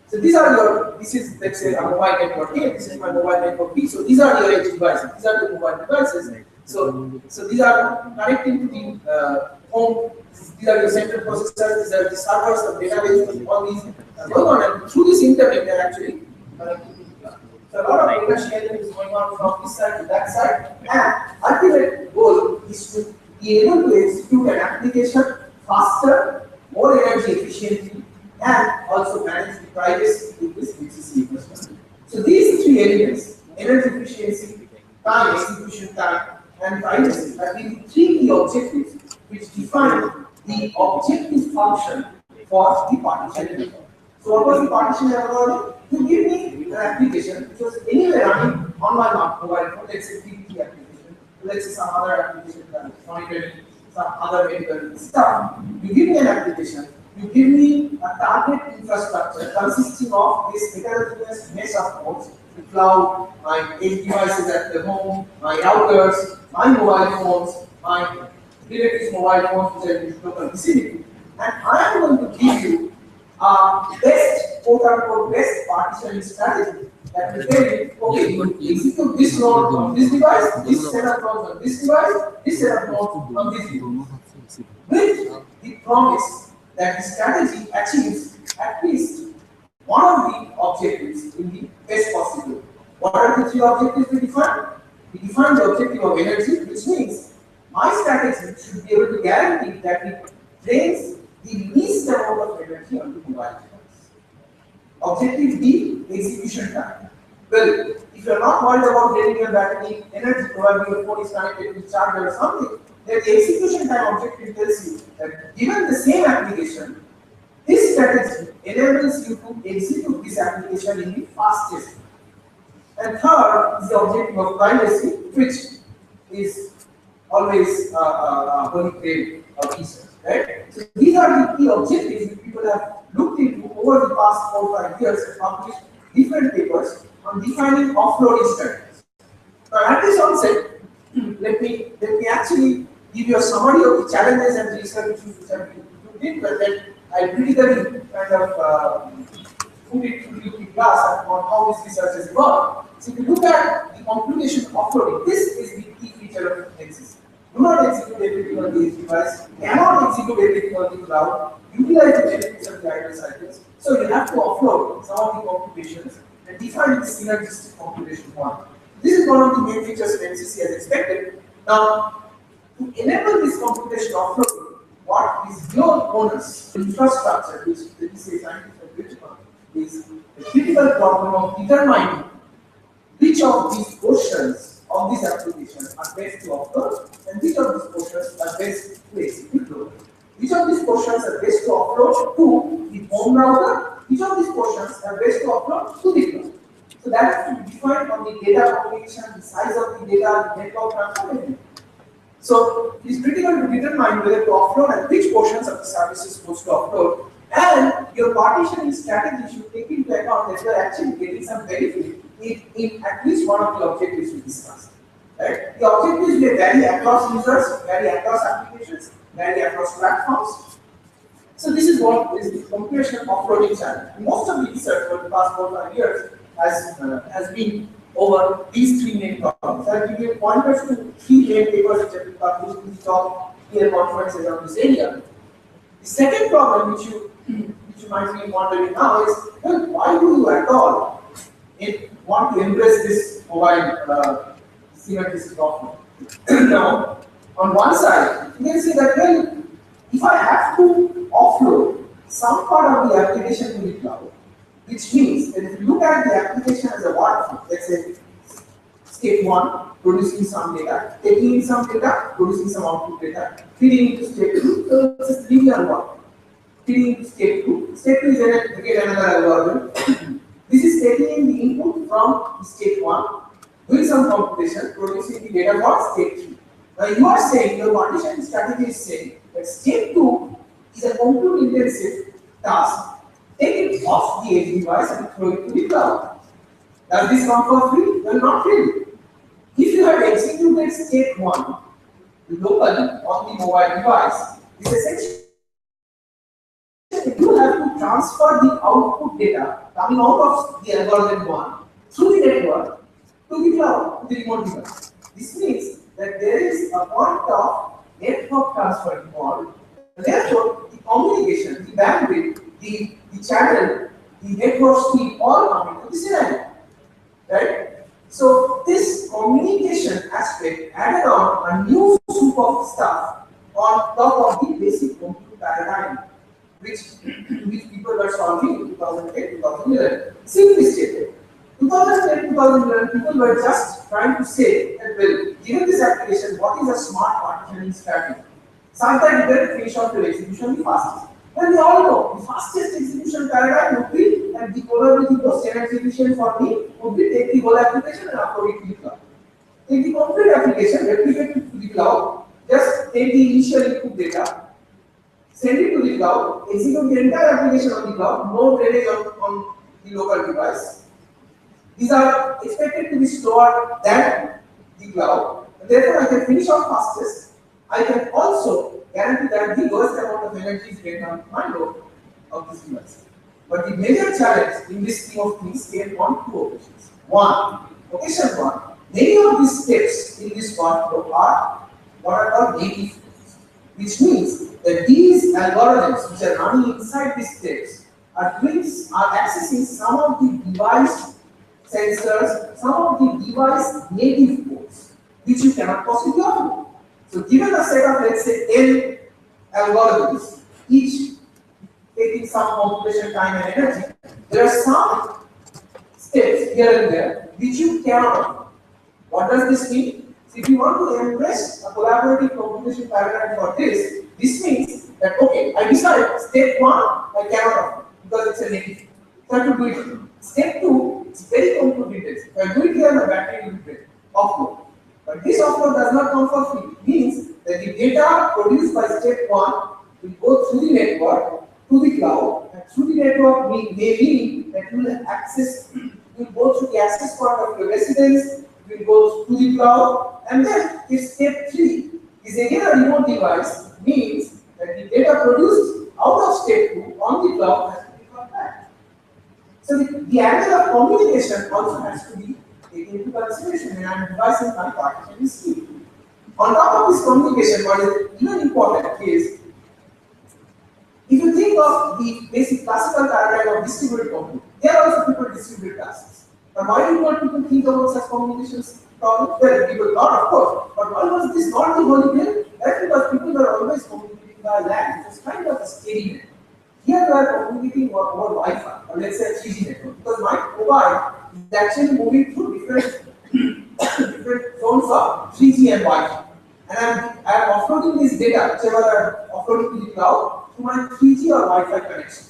So these are your, this is let's say a mobile network A, this is my mobile network B. So these are your edge devices, these are the mobile devices. So these are connecting to the home, these are your central processors, these are the servers, the database, all these are going on, and through this internet they're actually connected to the cloud. So a lot of data sharing is going on from this side to that side, and ultimate goal is to be able to execute an application faster, more energy efficiently, and also manage the privacy with this MCC infrastructure. So these three elements, energy efficiency, time, execution time, and privacy, have been three key objectives which define the objective function for the partition network. So what was the partition network? To give me an application which was anywhere running on my mobile phone, let's say PPT application, let's say some other application, monitoring, some other medical stuff. You give me an application, you give me a target infrastructure consisting of this heterogeneous mesh of nodes, the cloud, my edge devices at the home, my routers, my mobile phones, my relatives' mobile phones which are in the local vicinity. And I am going to give you a best, quote unquote, best partitioning strategy that will tell you, okay, you execute this node on this device, this set of nodes on this device, this set of nodes on this device. With the promise that the strategy achieves at least one of the objectives in the best possible way. What are the three objectives we define? We define the objective of energy, which means my strategy should be able to guarantee that it drains the least amount of energy on the mobile device. Objective B, execution time. Well, if you are not worried about draining your battery energy, probably your phone is connected to charger or something, then the execution time objective tells you that given the same application, this strategy enables you to execute this application in the fastest way. And third is the objective of privacy, which is always holy grail of research, right? So these are the key objectives that people have looked into over the past 4 or 5 years and published different papers on defining offloading strategies. Now at this onset, let me actually give you a summary of the challenges and research issues which have been looked into, and then I critically kind of put it to the class on how this research has evolved. So if you look at the computation offloading, this is the key feature of MCC. Do not execute everything on the edge device, cannot execute everything on the cloud, utilize the benefits of the idle cycles. So you have to offload some of the computations and define the synergistic computation model. This is one of the main features MCC as expected. Now, to enable this computation offloading, what is your bonus infrastructure, which let me say scientific critical, is the critical problem of determining which of these portions of this application are best to offload and which of these portions are best to execute locally. Which of these portions are best to offload to the home router, which of these portions are best to offload to the cloud. So that has to be defined on the data communication, the size of the data, the network transfer, everything. So it is critical to determine whether to offload and which portions of the service is supposed to offload. And your partitioning strategy should take into account that you are actually getting some benefit in at least one of the objectives we discussed. Right? The objectives may vary across users, vary across applications, vary across platforms. So this is what is the computational offloading challenge. Most of the research for the past 4 or 5 years has been over these 3 main problems. I'll give you pointers to 3 main papers which have been published in the top tier conferences on this area. The second problem which you might be wondering now is, well, why do you at all want to embrace this mobile synergistic offload? Now, on one side, you can see that, well, if I have to offload some part of the application to the cloud, which means that if you look at the application as a waterfall, let's say state 1, producing some data, taking in some data, producing some output data, feeding into state 2, so it's just linear one. Feeding into state 2. State 2 is again another algorithm. This is taking in the input from state 1, doing some computation, producing the data for state 3. Now you are saying, your partition strategy is saying that state 2 is a compute intensive task. Take it off the edge device and throw it to the cloud. Does this come for free? Well, not really. If you have executed state 1 locally on the mobile device, this essentially you have to transfer the output data coming out of the algorithm 1 through the network to the cloud, to the remote device. This means that there is a point of network transfer involved. Therefore, the communication, the bandwidth, the channel, the network speed all come into the scenario. Right? So this communication aspect added on a new soup of stuff on top of the basic compute paradigm, which people were solving in 2008, 2011. Simply stated, 2010, 2011, people were just trying to say that, well, given this application, what is a smart partitioning strategy? Such that you can finish off your execution the fastest. Well, we all know the fastest execution paradigm would be, and the probability most execution for me would be take the whole application and upload it to the cloud. Take the complete application, replicate it to the cloud, just take the initial input data, send it to the cloud, execute the entire application on the cloud, no drainage on the local device. These are expected to be slower than the cloud, and therefore I can finish off fastest. I can also guarantee that the lowest amount of energy is drained on my load of this device. But the major challenge in this scheme of things came on 2 occasions. Occasion 1, many of these steps in this workflow are what are called native steps, which means that these algorithms which are running inside these steps are accessing some of the device sensors, some of the device native codes, which you cannot possibly offload. So given a set of, let's say, 10 algorithms, each taking some computation time and energy, there are some steps here and there which you cannot offload. What does this mean? So if you want to embrace a collaborative computation paradigm for this, this means that, okay, I decide step 1, I cannot offload because it's a native. So I have to do it. Step 2 is very compute intensive. If I do it here, my battery will break. Offload. But this offload does not come for free. It means that the data produced by step 1 will go through the network to the cloud, and through the network may mean that you will go through the access point of your residence, you will go to the cloud, and then if step 3 is again a remote device, it means that the data produced out of step 2 on the cloud has to be come back. So the angle of communication also has to be taken into consideration when I am devising my partition scheme. On top of this communication, what is even important is, if you think of the basic classical paradigm of distributed computing, there are also people distribute tasks. But why do not people think about such communications problems? Well, people thought, of course, but why was this not the holy grail? That's because people were always communicating by land. It was kind of a steady net. Here we are communicating over Wi-Fi, or let's say a 3G network, because my mobile is actually moving through different zones of 3G and Wi-Fi. And I am offloading this data, whichever I am offloading to the cloud, to my 3G or Wi-Fi connection.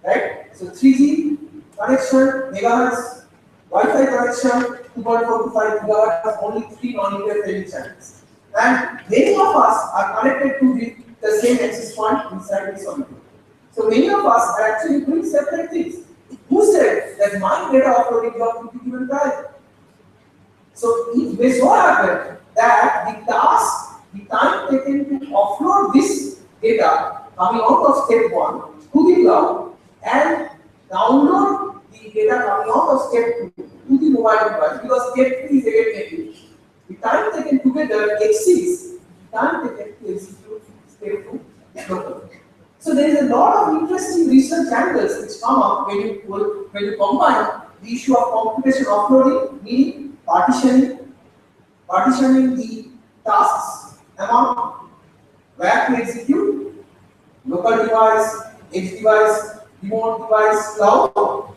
Right? So 3G connection, megahertz, Wi-Fi connection, 2.4 to 5 gigahertz, only 3 non-interfering channels. And many of us are connected to the same access point inside this on. So many of us are actually doing separate things. Who said that my data offloading job will be given priority? So it may so happen that the task, the time taken to offload this data coming out of step 1 to the cloud and download the data coming out of step 2 to the mobile device, because step 3 is again native. The time taken together exceeds the time taken to execute step 2 local. So there is a lot of interesting research angles which come up when you combine the issue of computation offloading, meaning partitioning the tasks among where to execute, local device, edge device, remote device, cloud,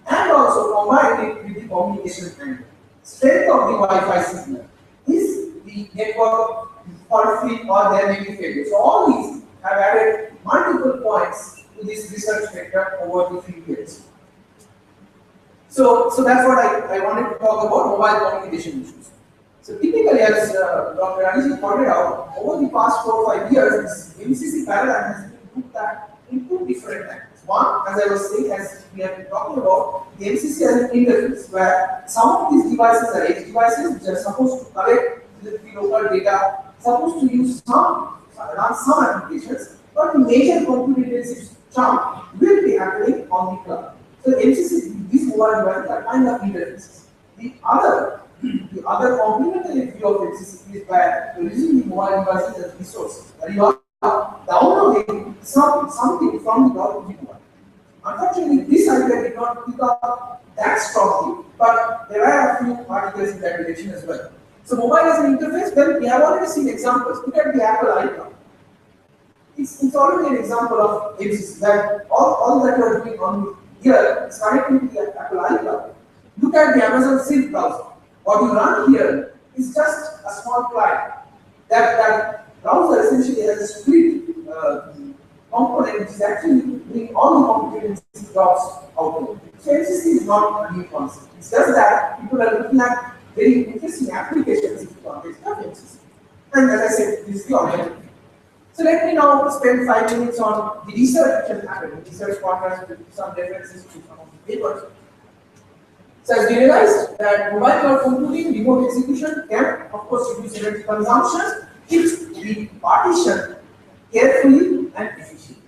and also combine it with the communication angle. Strength of the Wi-Fi signal is the network fault free or there may be failure. So all these have added multiple points to this research vector over the few years. So that's what I wanted to talk about, mobile communication issues. So typically, as Dr. Anish pointed out, over the past 4 or 5 years, this MCC paradigm has been looked at in 2 different angles. One, as I was saying, as we have been talking about, the MCC as an interface where some of these devices are edge devices which are supposed to collect the local data, supposed to use run some applications, but the major compute intensive chunk will be happening on the cloud. So MCC, these mobile devices are kind of interfaces. The other complementary view of MCC is where you're using the mobile devices as resources. And you are downloading something from the cloud to the mobile. Unfortunately, this idea did not pick up that strongly, but there are a few articles in that direction as well. So mobile as an interface, well, we have already seen examples. Look at the Apple iCloud. It's already an example of MCC, that all that you are doing on here is connecting to the Apple iCloud. Look at the Amazon Sync browser. What you run here is just a small client. That browser essentially has a split component which is actually doing all the computer jobs out there. So MCC is not a new concept. It's just that people are looking at very interesting applications in the context of MCC. And as I said, this is the objective. So let me now spend 5 minutes on the research which has happened, research partners with some references to some of the papers. So as we realized that mobile cloud computing, remote execution can of course reduce energy consumption if we partition carefully and efficiently.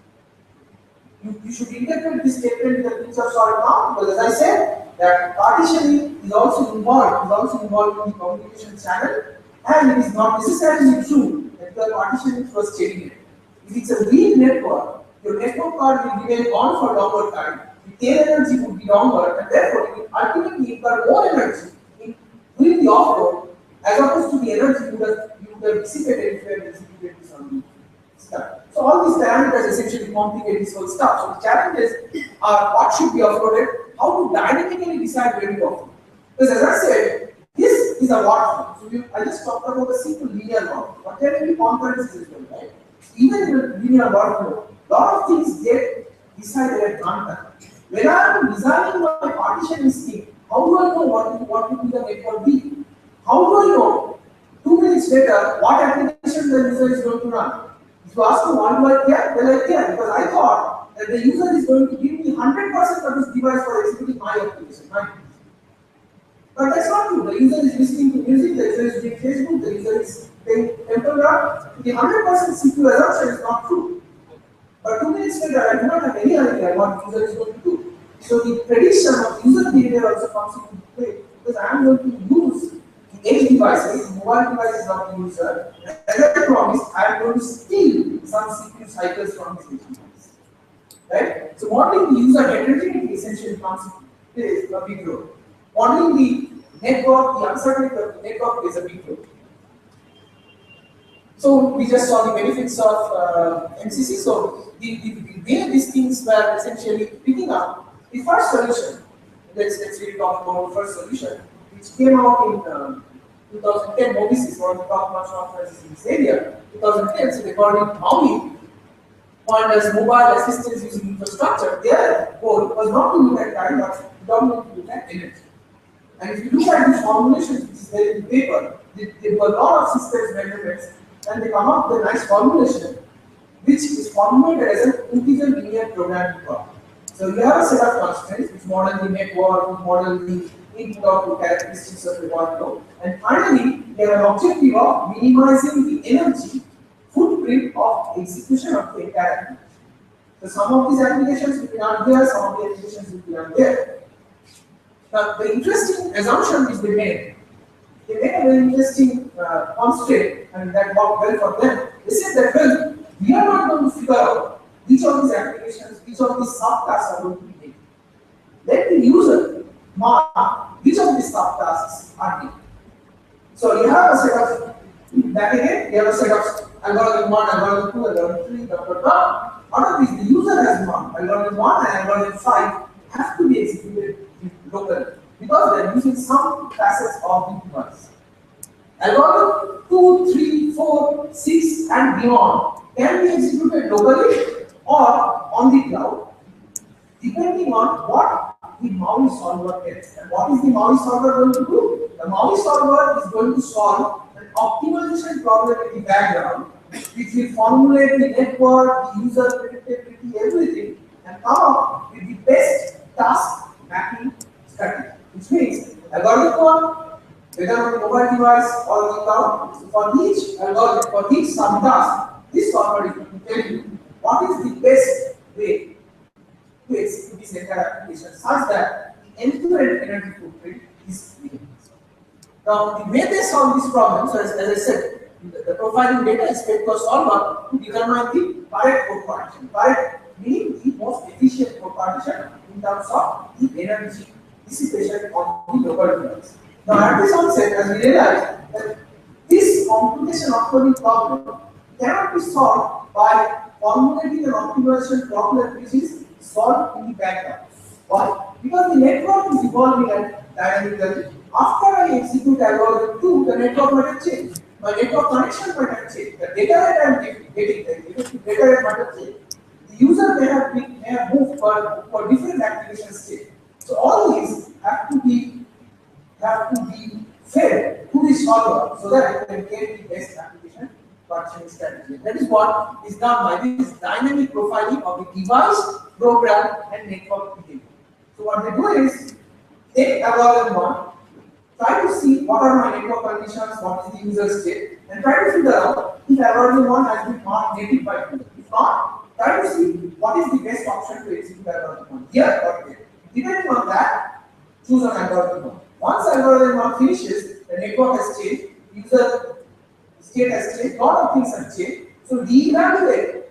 You should interpret this statement with a pinch of salt now, because as I said, that partitioning is also involved in the communication channel, and it is not necessarily true that the partitioning was steady. If it's a weak network, your network card will remain on for longer time, the tail energy would be longer, and therefore it will ultimately incur more energy in doing the offload as opposed to the energy you would have dissipated if you had executed this on the stuff. So all these parameters essentially complicate this whole stuff. So the challenges are what should be offloaded, how to dynamically decide where to offload. Because as I said, this is a what flow. So I just talked about a simple linear workflow, but there will be concurrencies as well, right? Even in a linear workflow, a lot of things get decided at runtime. When I am designing my partitioning scheme, how do I know what will be the network B? How do I know 2 minutes later what application the user is going to run? If you ask me why do I care? Well, I care because I thought that the user is going to give me 100% of his device for executing my application. Right? But that's not true. The user is listening to music, the user is doing Facebook, the user is playing temple run. The 100% CPU assumption is not true. But 2 minutes later, I do not have any idea what the user is going to do. So the prediction of user behavior also comes into play, because I am going to use the edge devices, mobile devices of the user. As I promised, I am going to steal some CPU cycles from this edge device. Right? So modeling the user heterogeneity essentially comes plays a big role. Modeling the network, the uncertainty of the network plays a big role. So we just saw the benefits of MCC. So the way these things were essentially picking up, the first solution, let's really talk about the first solution, which came out in 2010. Mobis is one of the top-notch conferences in this area. 2010, so they called it MAUI, coined as mobile assistance using infrastructure. Their goal was not to look at time, but predominantly to look at energy. And if you look at these formulations, which is there in the paper, there were a lot of systems measurements, and they come up with a nice formulation, which is formulated as an integer linear programming problem. So you have a set of constraints which model the network, which model the input-output characteristics of the workflow, and finally, they have an objective of minimizing the energy footprint blueprint of execution of the entire application. So some of these applications will be not there, some of the applications will be not there. Now, the interesting assumption which they made a very interesting constraint, and that worked well for them. They said that, well, we are not going to figure out which of these applications, which of these subtasks are going to be made. Let the user mark which of these subtasks are made. So you have a set of, back again, you have a set of algorithm 1, algorithm 2, algorithm 3, blah, blah, blah. Out of these, the user has marked algorithm 1 and algorithm 5 have to be executed locally because they are using some facets of the device. Algorithm 2, 3, 4, 6 and beyond can be executed locally or on the cloud depending on what the Maui solver gets. And what is the Maui solver going to do? The Maui solver is going to solve an optimization problem in the background which will formulate the network, the user predictability, everything and come up with the best task mapping strategy. Which means algorithm 1, whether on the mobile device or the cloud, so for each algorithm, for each subtask, this solver is going to tell you what is the best way to execute this entire application such that the end-to-end energy footprint is minimized. Now, the way they solve this problem, so as I said, the profiling data is fed to a solver to determine the correct code partition. Correct meaning the most efficient code partition in terms of the energy dissipation on the local device. Now, at this onset, as we realize that this computation offloading problem cannot be solved by formulating an optimization problem which is solved in the background. Why? Because the network is evolving dynamically. After I execute algorithm 2, the network might have changed. My network connection might have changed. The data that I am getting, the data that might have changed. The user may have moved for different application state. So all these have to be fed to the solver so that I can get the best application partitioning strategy. That is what is done by this dynamic profiling of the device, program, and network behavior. So what they do is take algorithm 1, try to see what are my network conditions, what is the user state, and try to figure out if algorithm 1 has been marked native by user. If not, try to see what is the best option to execute algorithm 1 here or there. Depending on that, choose an algorithm 1. Once algorithm 1 finishes, the network has changed, user state has changed, lot of things have changed. So reevaluate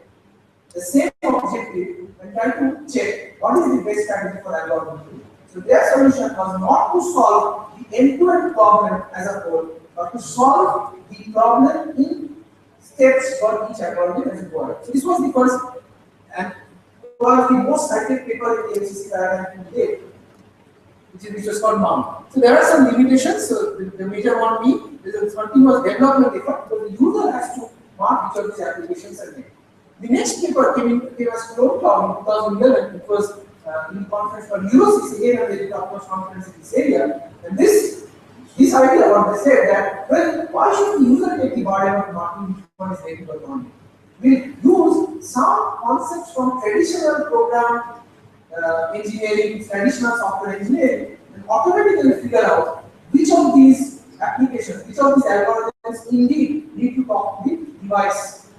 the same objective and try to check what is the best strategy for algorithm 2. So their solution was not to solve the end-to-end problem as a whole, but to solve the problem in steps for each algorithm as it were. So this was the first and one of the most cited paper in the ACC paradigm to date, which was called MOUNT. So there are some limitations. So the major one being there is a continuous development effort, but the user has to mark which of these applications are made. The next paper came as Cloud Cloud in 2011. It was in a conference called Eurosys, again a very top-notch conference in this area. And this idea, what they said that, well, why should the user take the burden of marking which one is native or not? We use some concepts from traditional program engineering, traditional software engineering, and automatically figure out which of these applications, which of these algorithms indeed need to talk to the device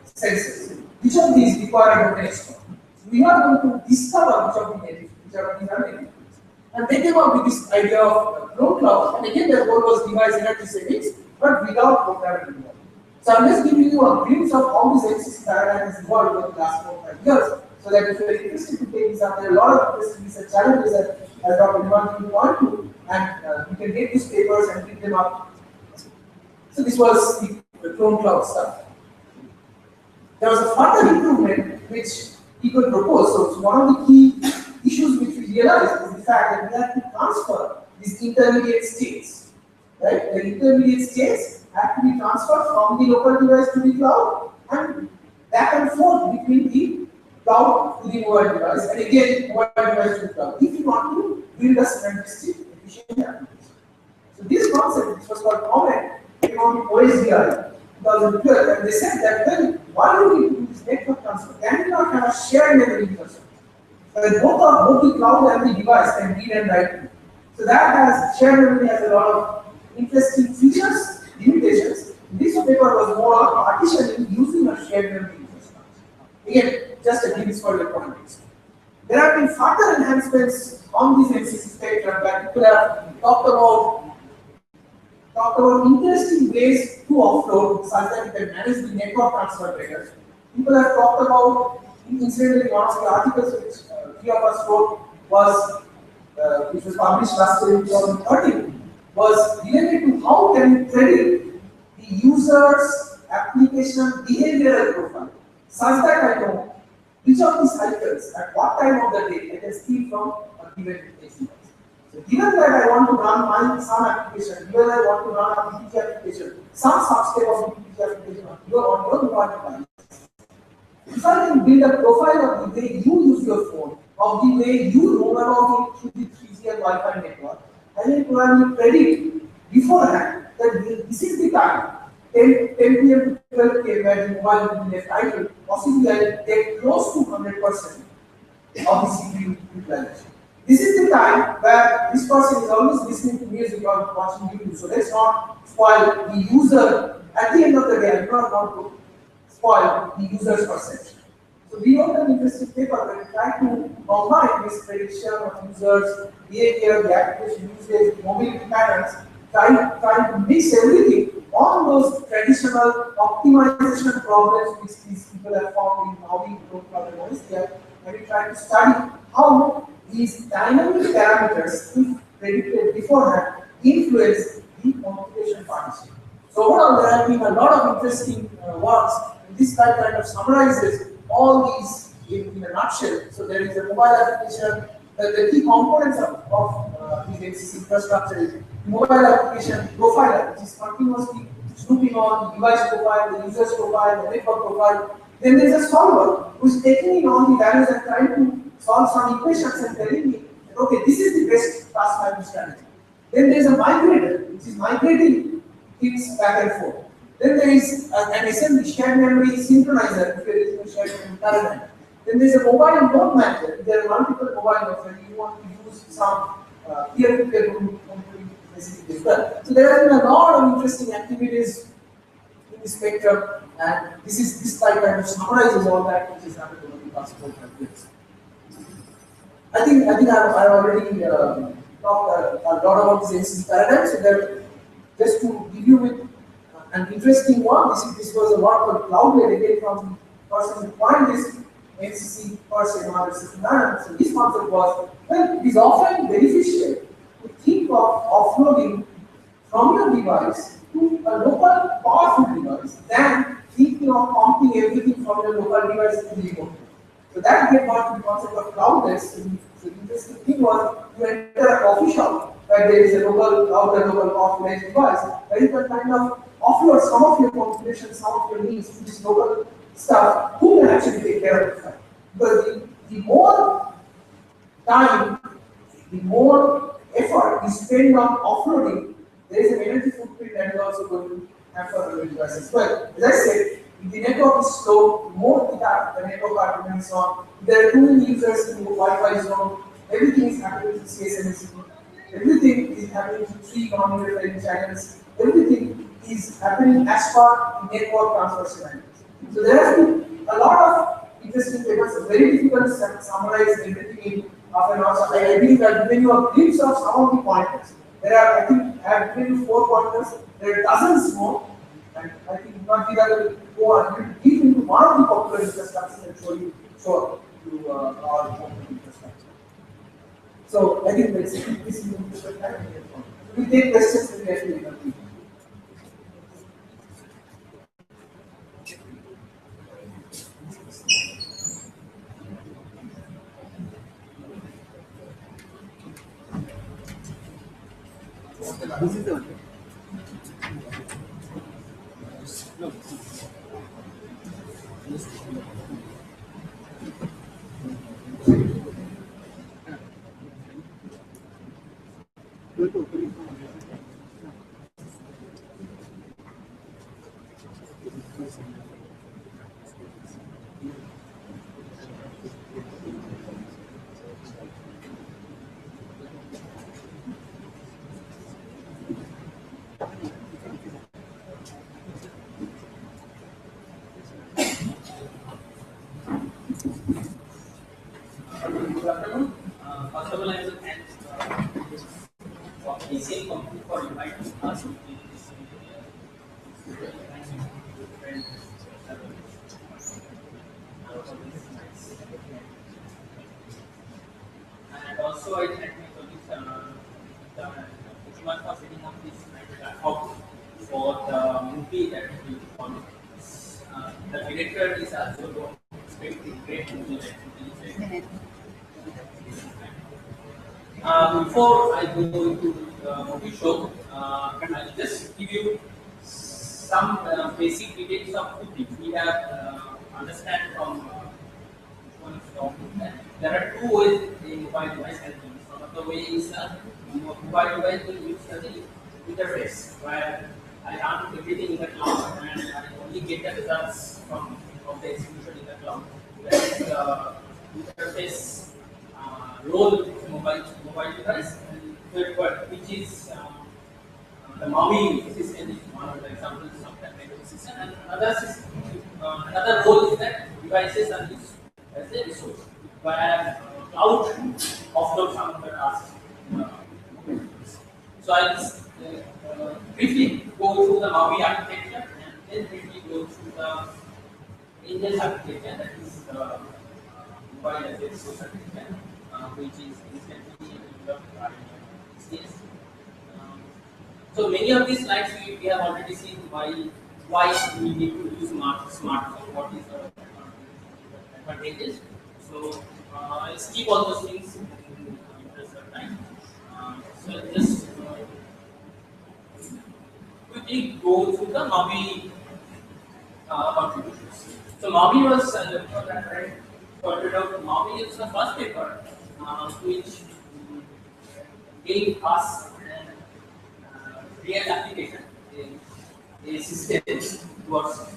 sensors. Which of these require a domain store. So we are going to discover which of these are native. And they came up with this idea of cloud, and again their goal was device energy savings, but without programming involved. So I'm just giving you a glimpse of how this MCC paradigm has evolved over the last 4 or 5 years, so that if you're interested to take this up, there are a lot of interesting research challenges that Dr. Niman will point to, and you can take these papers and pick them up. So this was the clone cloud stuff. There was a further improvement which people proposed. So one of the key issues which we realized is the fact that we have to transfer these intermediate states. Right? The intermediate states have to be transferred from the local device to the cloud and back and forth between the cloud to the mobile device, and again mobile device to the cloud. If you want to build a synergistic efficient application. So this concept, which was called comment, came out in OSDI 2012, and they said that, well, why do we do this network transfer? Can we not have a shared memory infrastructure? Both the cloud and the device can read and write. So that has shared memory has a lot of interesting features, limitations. This paper was more on partitioning using a shared memory infrastructure. Again, just a glimpse for your context. There have been further enhancements on this MCC spectrum that people have talked about interesting ways to offload such that you can manage the network transfer better. People have talked about, incidentally, one of the articles which three of us wrote was, which was published last year in 2013, was related to how can you predict the user's application behavioral profile, such that I know which of these cycles at what time of the day I can steal from a given AC. So given that I want to run some application, given I want to run a PPT application, some subset of PPT application on your mobile device, if I can build a profile of the way you use your phone, of the way you roam about it through the 3G and Wi-Fi network, I can probably predict beforehand that this is the time, 10 p.m. to 12 p.m. where the mobile will be left idle, possibly I will get close to 100% of the CPU utilization. This is the time where this person is always listening to music or watching YouTube. So let's not spoil the user. At the end of the day, I do not want to spoil the user's perception. So we wrote an interesting paper where we try to combine this prediction of users' behavior, the application usage, the mobility patterns, trying to mix everything on those traditional optimization problems which these people have found in how we grow problems here, and we try to study how these dynamic parameters, if predicted beforehand, influence the computation partition. So overall, there have been a lot of interesting works, and this slide kind of summarizes all these in a nutshell. So there is a mobile application. The key components of the MCC infrastructure is mobile application profiler, which is continuously snooping on the device profile, the user's profile, the network profile. Then there is a solver who is taking in all the values and trying to solve some equations and telling me, that, okay, this is the best task management strategy. Then there is a migrator, which is migrating things back and forth. Then there is an assembly shared memory synchronizer, if you are using a shared memory paradigm. Then there is a mobile node manager. There are multiple mobile nodes, and you want to use some peer-to-peer computing facility as well. So there have been a lot of interesting activities in the spectrum, and this slide kind of summarizes all that which is happening over the past 4 years. I think I've already talked a lot about this MCC paradigm. So that just to give you with an interesting one, this was a work called Cloudware, again from the person who coined this MCC per se system paradigm. So this concept was, well, it is often beneficial to think of offloading from your device to a local powerful device than thinking of pumping everything from your local device to the remote. So that gave birth to the concept of cloudless. So the interesting thing was you enter a coffee shop where there is a local powerful edge device, where you can kind of offload some of your computation, some of your needs to this local stuff. Who can actually take care of that? Because the more time, the more effort you spend on offloading, there is an energy footprint that is also going to have for the device as well. As I said, if the network is slow, the more the network argument is on. If there are too many users in the Wi-Fi zone, everything is happening to CSMS. Everything is happening to 3 non-interfering channels. Everything is happening as per the network transfer scenarios. So there has been a lot of interesting papers. It's very difficult to summarize everything in half an hour. So I believe I've given you a glimpse of some of the pointers. There are, I think, I have given you 4 pointers. There are dozens more. And I think not be able to go on deep into one of the popular infrastructures and show you our popular infrastructure. So I think this is the interesting time. We take questions and we have to complete. This is the one. No. ACM Compute for inviting us to this. And also, I thank my colleagues, Kuchman, for setting up this platform for the movie that we follow. The director is also great movie. Before I go into the movie show, I'll just give you some basic details of two things. We have understand from one topic. There are two ways the mobile device can be used. One of the ways is mobile device will use the interface where I run everything in the cloud and I only get the results from the execution in the cloud. Whereas the interface role mobile device and third part, which is the MAUI system is one of the examples of that kind of system. And another role is that devices are used as a resource where cloud offloads some of the tasks. So I'll just briefly go through the MAUI architecture and then briefly go through the Angels architecture, that is mobile as a resource architecture, which is instantly developed by CS. So many of these slides we have already seen why we need to use smartphone, what is the advantages. So I'll skip all those things in interest of time. So I'll just quickly go through the MAUI contributions. So MAUI was pointed out. MAUI is the first paper which gave us real application, a system towards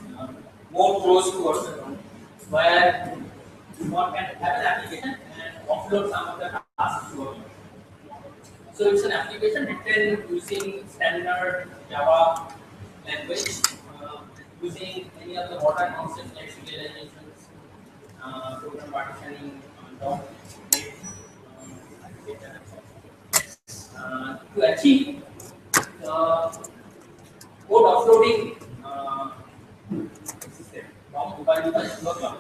more close towards the ground, where one can have an application and offload some of the tasks to it. So it's an application written using standard Java language, using any of the modern concepts like serializations, program partitioning, DOM, to achieve the code offloading system from mobile device to the cloud.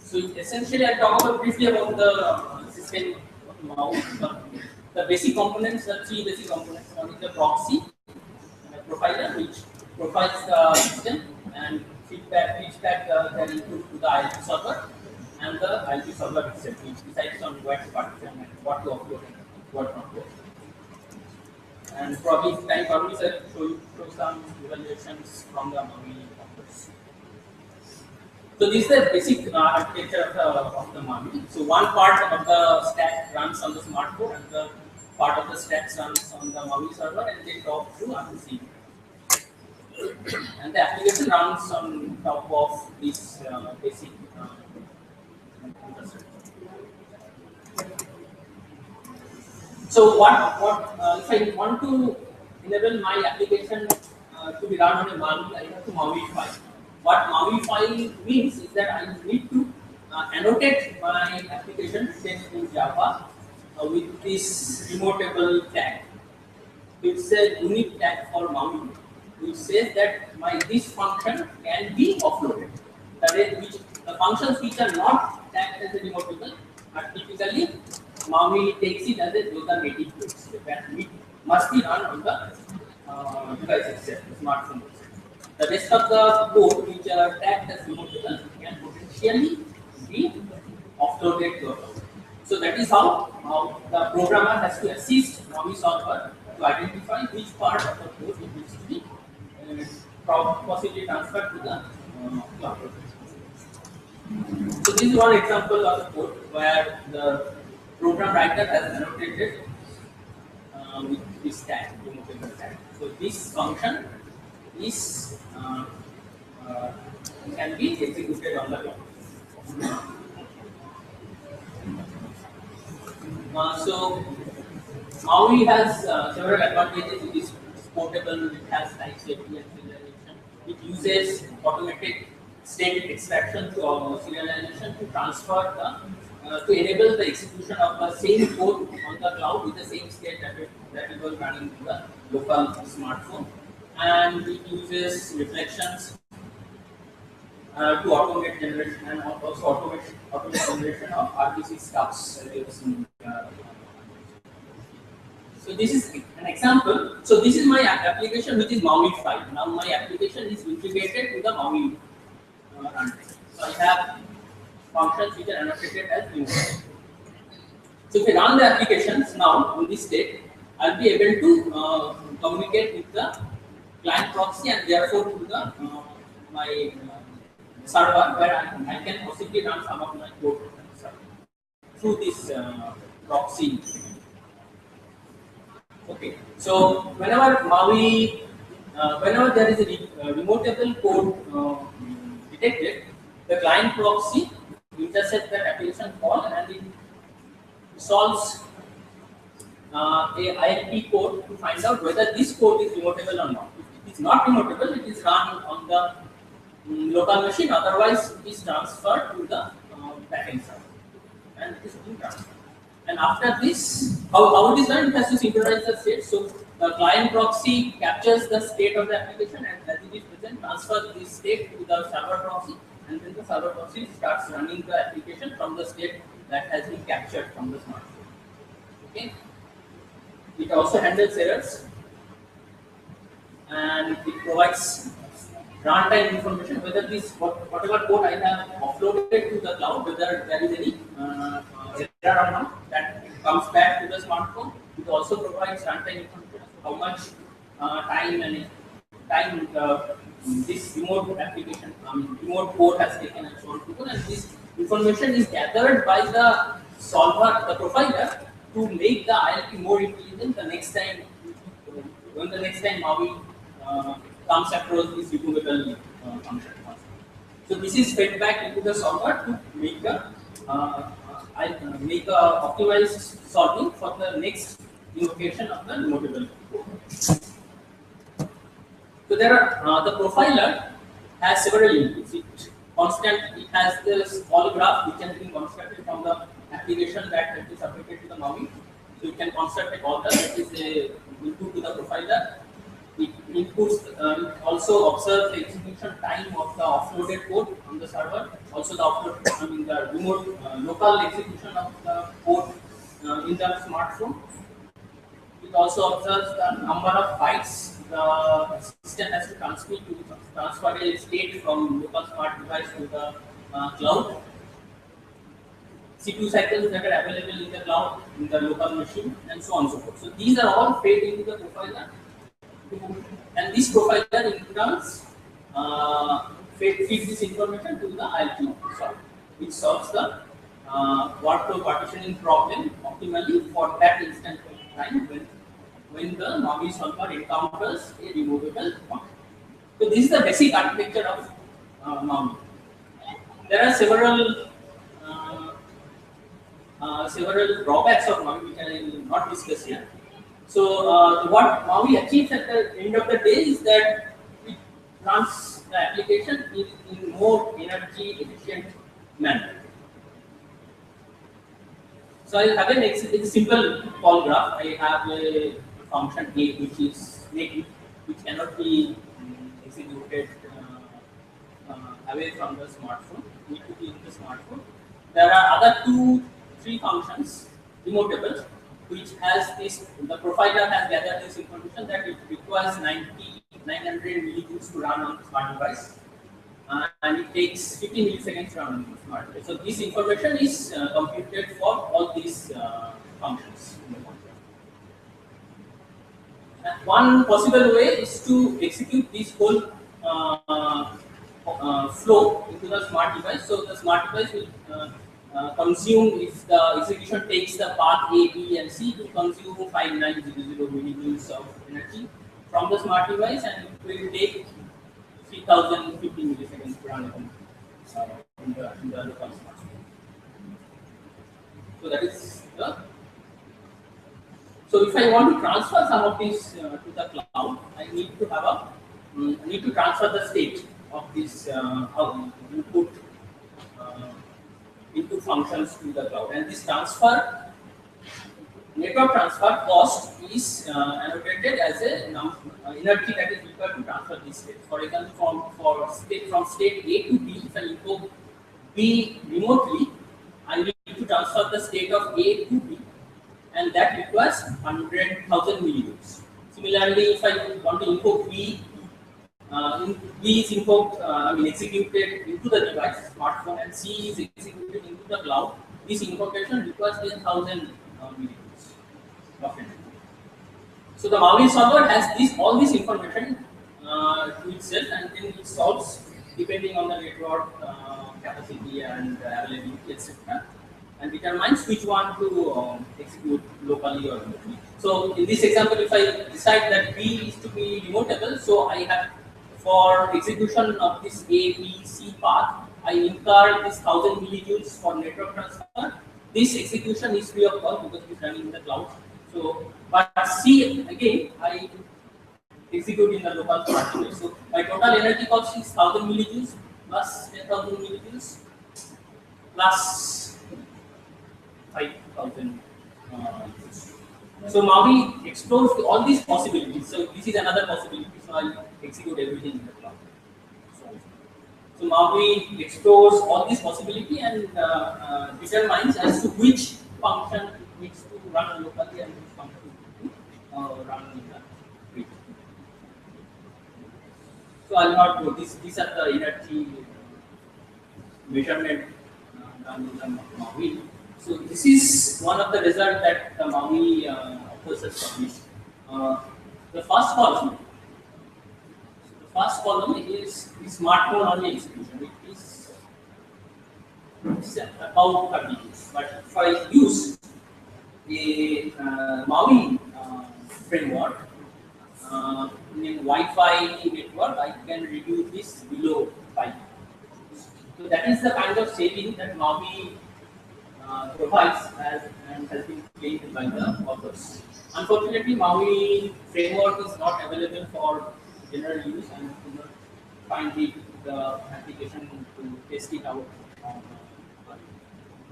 So essentially, I'll talk about briefly about the system of MAUI. The basic components, the three basic components. One is the proxy, profiler, which profiles the system and feeds back the input to the ILP server, and the ILP server itself, which decides on what partition and what to upload and what not to upload. And probably if time permits, I'll show some evaluations from the MAUI components. So this is the basic architecture of the MAUI. So one part of the stack runs on the smartphone, and the part of the stack runs on the MAUI server, and they talk to RPC. And the application runs on top of this basic infrastructure. So if I want to enable my application to be run on a MAUI, I have to MAUIfy. What MAUIfy means is that I need to annotate my application in Java with this remotable tag. It's a unique tag for MAUI, which says that this function can be offloaded. That is, the functions which are not tagged as a remotable are typically MAUI takes it as those are native codes that must be run on the device itself, the smartphone itself. The rest of the code which are tagged as remotable can potentially be offloaded to a cloud. So that is how the programmer has to assist MAUI solver to identify which part of the code needs to be possibly transferred to the cloud. So this is one example of the code where the program writer has annotated with this tag, removable tag. So this function is can be executed on the cloud. So MAUI has several advantages. It is portable. It has type safety and serialization. It uses automatic state extraction to serialization to transfer the to enable the execution of the same code on the cloud with the same state that it was running in the local smartphone, and it uses reflections to automate generation and also automate generation of RPC stubs that you have seen. So this is an example. So this is my application, which is Maui 5. Now my application is integrated with the Maui runtime. So I have functions which are annotated as input. So if I run the applications now in this state, I'll be able to communicate with the client proxy and therefore to the my server, where I can possibly run some of my code through this proxy. Okay, so whenever Maui, whenever there is a remotable code detected, the client proxy intercepts that application call and it solves a ILP code to find out whether this code is remotable or not. If it is not remotable, it is run on the local machine. Otherwise, it is transferred to the backend server, and it is being transferred. And after this, how it is done? It has to synchronize the state. So the client proxy captures the state of the application, and as it is present, transfers this state to the server proxy, and then the server proxy starts running the application from the state that has been captured from the smartphone. Okay. It also handles errors, and it provides runtime information whether this whatever code I have uploaded to the cloud, whether there is any error or not, that comes back to the smartphone. It also provides runtime information, how much time this remote application, remote code has taken and so on. And this information is gathered by the solver, the provider, to make the ILP more intelligent the next time, when the next time Maui comes across this removable function. So this is fed back into the solver to make a optimized solving for the next invocation of the removable code. So there are the profiler has several inputs. It has this polygraph which has been constructed from the application that is submitted to the Maui. So you can construct a caller that is a input to the profiler. It inputs, it also observes the execution time of the offloaded code on the server. Also the remote local execution of the code in the smartphone. It also observes the number of bytes the system has to transfer a state from local smart device to the cloud. CPU cycles that are available in the cloud, in the local machine, and so on and so forth. So these are all fed into the profiler, and this profiler in turn feeds this information to the ILP solver, which solves the workflow partitioning problem optimally for that instant time when the Maui solver encounters a removable function. So this is the basic architecture of Maui. There are several drawbacks of Maui which I will not discuss here. So what Maui achieves at the end of the day is that it runs the application in more energy efficient manner. So I have it's a simple call graph. I have a function A which is native, which cannot be executed away from the smartphone. Need to be in the smartphone. There are other 3 functions, remotable, which has this. The provider has gathered this information that it requires 900 millijoules to run on the smart device, and it takes 50 milliseconds to run on the smart device. So this information is computed for all these functions. And one possible way is to execute this whole flow into the smart device. So the smart device will consume, if the execution takes the path A, B, and C, to consume 5900 millijoules of energy from the smart device, and it will take 3050 milliseconds to run in the local smartphone. So that is the. So if I want to transfer some of this to the cloud, I need to have need to transfer the state of this input into functions to the cloud. And this network transfer cost is annotated as a energy that is required to transfer this state. For example, from state A to B, if I invoke B remotely, I need to transfer the state of A to B, and that requires 100,000 millijoules. Similarly, if I want to invoke B, B is invoked, executed into the device, smartphone, and C is executed into the cloud. This invocation requires 10,000 millijoules of energy. So the Maui solver has all this information to itself, and then it solves depending on the network capacity and availability, etc., and determines which one to execute locally or remotely. So in this example, if I decide that B is to be remotable, so I have, for execution of this A, B, C path, I incur this 1000 millijoules for network transfer. This execution is free of cost because it is running in the cloud. So, but C again, I execute in the local part. So my total energy cost is 1000 millijoules plus 10,000 millijoules plus 5,000. So Maui explores all these possibilities. So this is another possibility. So I'll execute everything in the cloud. So Maui explores all these possibility and determines as to which function it needs to run locally and which function to run in the grid. So I'll not go. These are the energy measurement done in the Maui. So this is one of the results that the Maui offers has published. The first column is smartphone only execution. It is about 30 gigs. But if I use a Maui framework in Wi-Fi network, I can reduce this below 5. So that is the kind of saving that Maui provides and has been claimed by the authors. Unfortunately, Maui framework is not available for general use, and do not find the application to test it out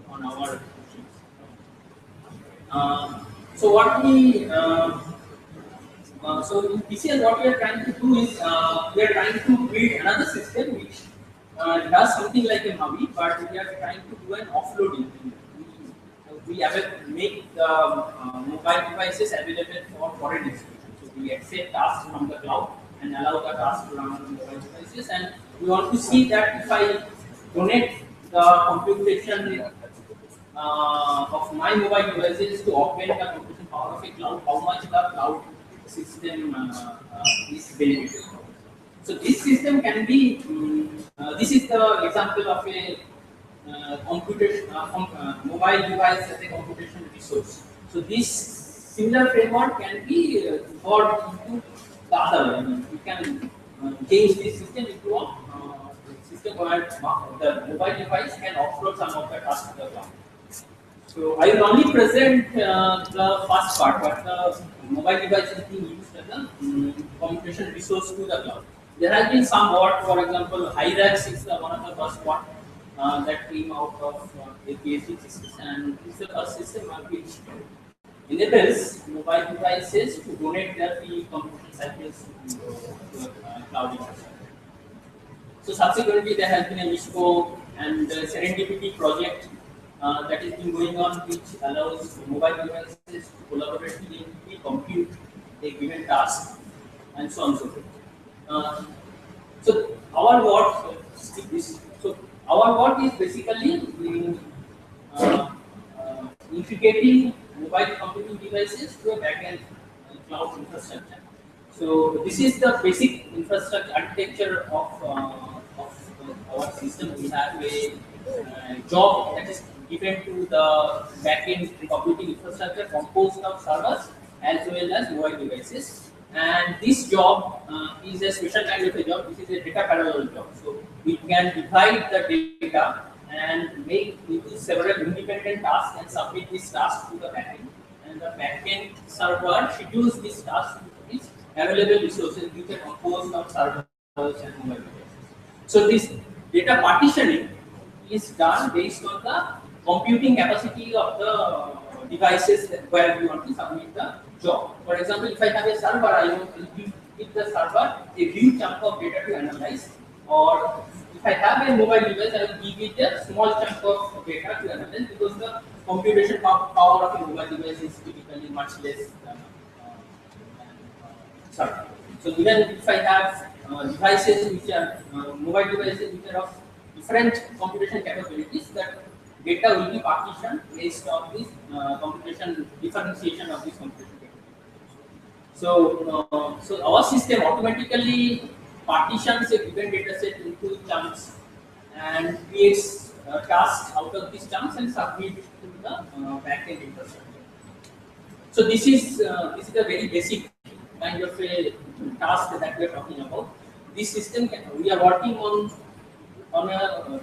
on our machines. So what we so in PCS, what we are trying to do is we are trying to build another system which does something like a Maui, but we are trying to do an offloading. We make the mobile devices available for foreign execution. So we accept tasks from the cloud and allow the tasks to run on mobile devices. And we want to see that if I donate the computation of my mobile devices to augment the computation power of a cloud, how much the cloud system is benefited. So this system can be, this is the example of a mobile device as a computation resource. So this similar framework can be brought into the other way. You can change this system into a system where the mobile device can offload some of the tasks to the cloud. So I will only present the first part, but the mobile device is being used as a computation resource to the cloud. There has been some work, for example, Hyrax is one of the first one that came out of a PhD thesis, and this is the first system which enables mobile devices to donate their free computation cycles to cloud infrastructure. So subsequently, there has been a MISCO and Serendipity project that has been going on, which allows mobile devices to collaboratively compute a given task, and so on and so forth. So our work, our work is basically integrating mobile computing devices to a backend cloud infrastructure. So this is the basic infrastructure architecture of our system. We have a job that is given to the backend computing infrastructure composed of servers as well as mobile devices. And this job is a special kind of a job. This is a data parallel job. So we can divide the data and make into several independent tasks and submit this task to the backend. And the backend server schedules this task to its available resources, which are composed of servers and mobile devices. So this data partitioning is done based on the computing capacity of the devices where we want to submit the job. For example, if I have a server, I want to give the server a huge chunk of data to analyze, or if I have a mobile device, I will give it a small chunk of data to analyze, because the computation power of a mobile device is typically much less than server. So even if I have devices which are mobile devices which are of different computation capabilities, that data will be partitioned based on this computation differentiation of this computation capability. So our system automatically partitions a given data set into chunks and creates tasks out of these chunks and submit to the backend infrastructure. So this is a very basic kind of a task that we are talking about. This system we are working on a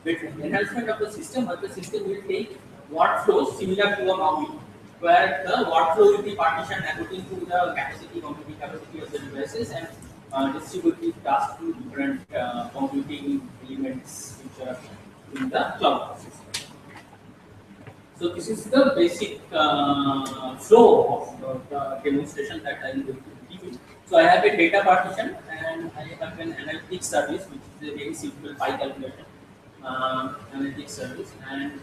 enhancement of the system, but the system will take workflows similar to a Maui, where the workflow will be partitioned according to the computing capacity of the devices, and distribute these tasks to different computing elements which are in the cloud system. So this is the basic flow of the demonstration that I am going to give you. So I have a data partition and I have an analytics service, which is a very simple pi calculation analytics service, and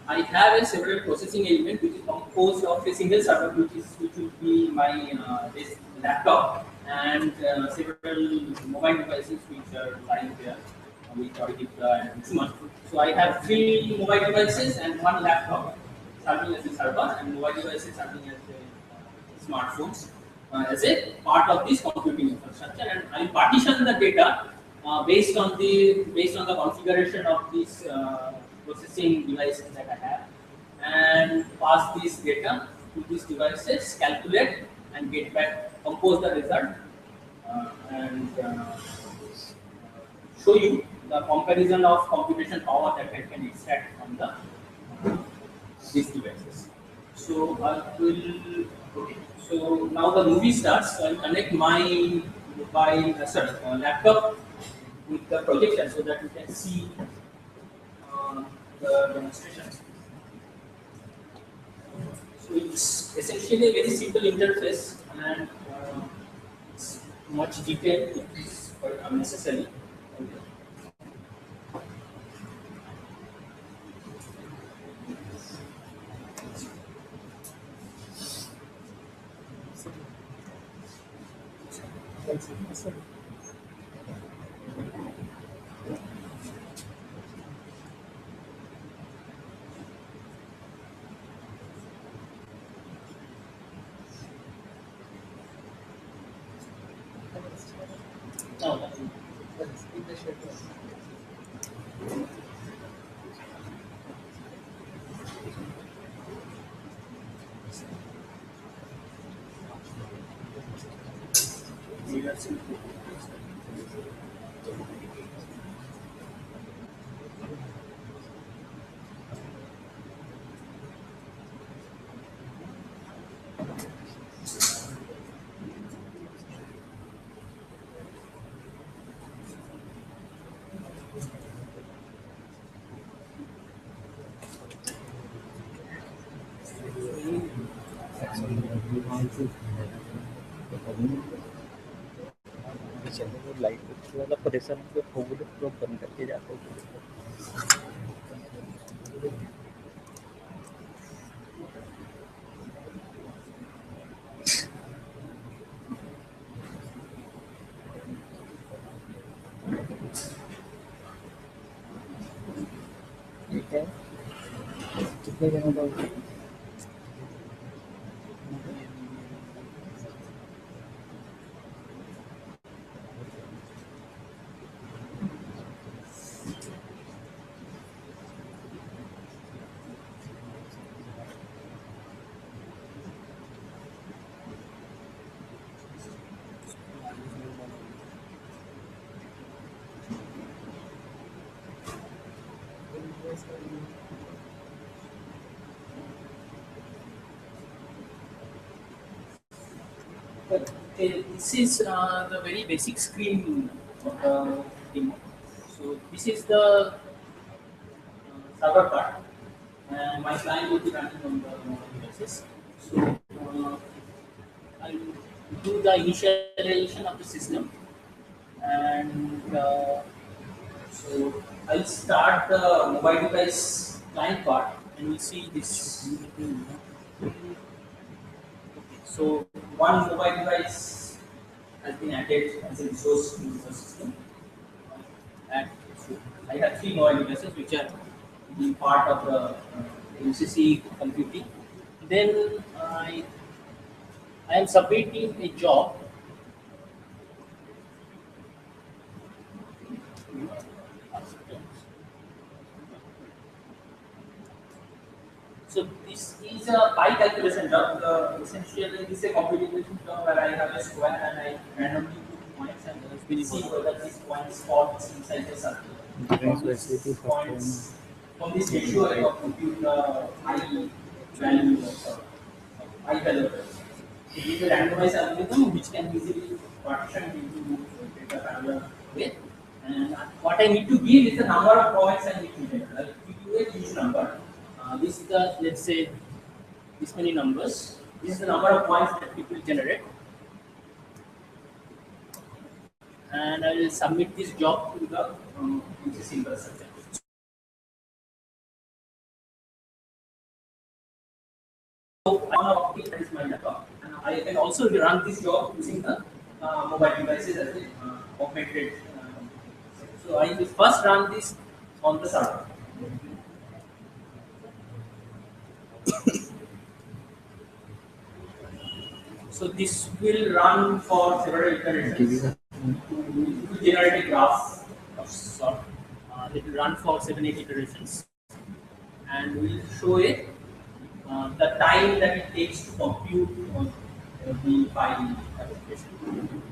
I have a several processing element which is composed of a single server, which will be my this laptop, and several mobile devices which are lying there with Audicipla and so on. So I have 3 mobile devices and 1 laptop serving as a server, and mobile devices serving as smartphones as a part of this computing infrastructure. And I partition the data based on the configuration of these processing devices that I have, and pass this data to these devices, calculate and get back, compose the result, and show you the comparison of computation power that I can extract from the these devices. So I will. Okay. So now the movie starts. So I'll connect my laptop with the projection so that you can see the demonstration. So it's essentially a very simple interface, and it's much detail is quite unnecessary. Light वाला परेशान हो गया, तो बंद करके जाता हूँ। ठीक है, कितने जगह का This is the very basic screen of the demo. So this is the server part, and my client will be running on the mobile devices. So I'll do the initialization of the system, and so I'll start the mobile device client part, and we'll see this. So one mobile device has been added as a resource in the system. And so I have three mobile devices which are being part of the UCC computing. Then I am submitting a job. So this is a pi calculation job. Essentially, this is a computation job where I have a square and I randomly put points and see whether these points fall inside the circle. Different From facility these for points, from this ratio, I can compute the I value of I value. So this is a randomized algorithm which can easily partition into data parallel way. And what I need to give is the number of points I need to generate. Like if you give a huge number, this is the, let's say, this many numbers. This is the number of points that it will generate. And I will submit this job to the UCC infrastructure. So that is my laptop. And I can also run this job using the mobile devices as a augmented. So I will first run this on the server. So this will run for several iterations to generate a graph of sort. It will run for 7-8 iterations, and we'll show it the time that it takes to compute on the file application.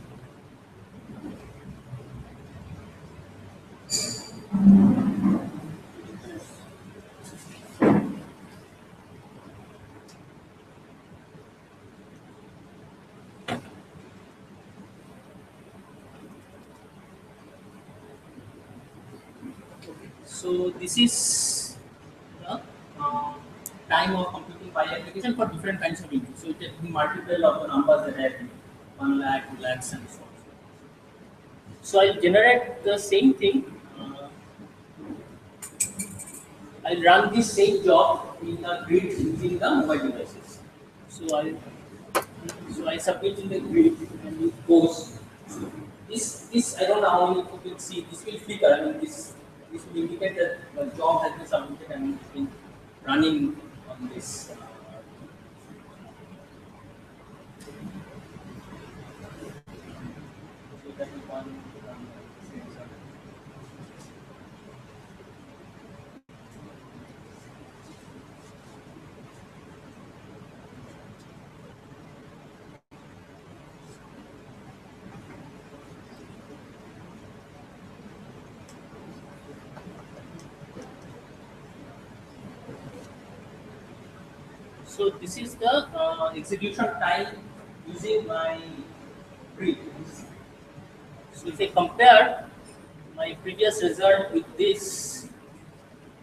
So this is the time of computing file application for different kinds of inputs. So it can be multiple of the numbers that I have given, 1 lakh, 2 lakhs, and so on. So I'll generate the same thing. I'll run this same job in the grid using the mobile devices. So I submit in the grid and it goes. This I don't know how you will see. This will flicker. I mean this will indicate that the job has been submitted and it's been running on this. So that is one. So this is the execution time using my grid. So if I compare my previous result with this,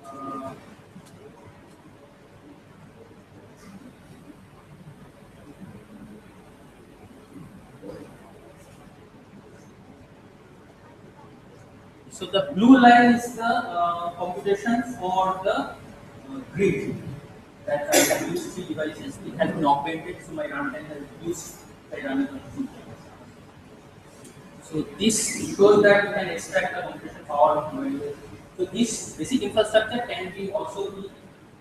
uh, so the blue line is the computation for the grid that I have used 3 devices. It has been augmented, so my runtime has reduced by running on 2 devices. So this shows that you can extract the computation power from mobile. So this basic infrastructure can be also be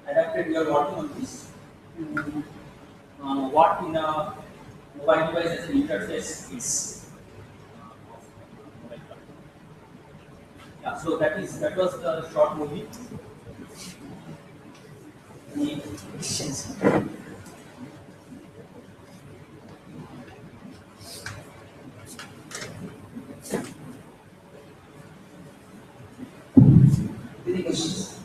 adapted. We are working on this. What in a mobile device as an interface is. Yeah, so that was the short movie. Any questions? Any questions?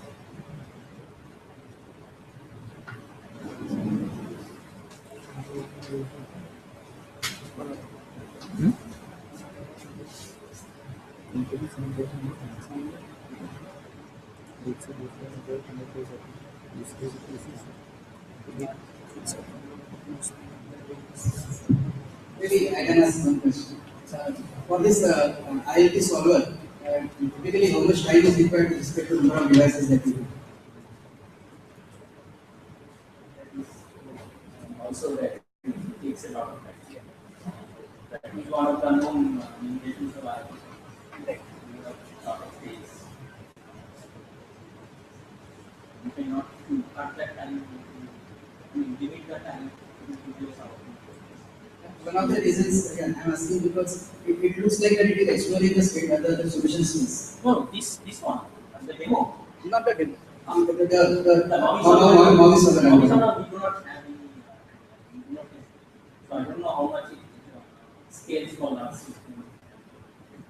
एक से दूसरे में जो connect हो सके दूसरे से किसी से Maybe I can ask one question. For this IoT solver, typically how much time is required with respect to number of devices that you do? That is also that it takes a lot of time. That is one of the known limitations of IoT. Like you have a lot of space. You cannot cut that time. You limit the time to produce output. One of the reasons again, I'm asking because it looks like that it is exploring the state other the solution space. No, this one, the demo. Not the demo. The Maui solver. we do not have any. We do not. So I don't know how much it scales for us.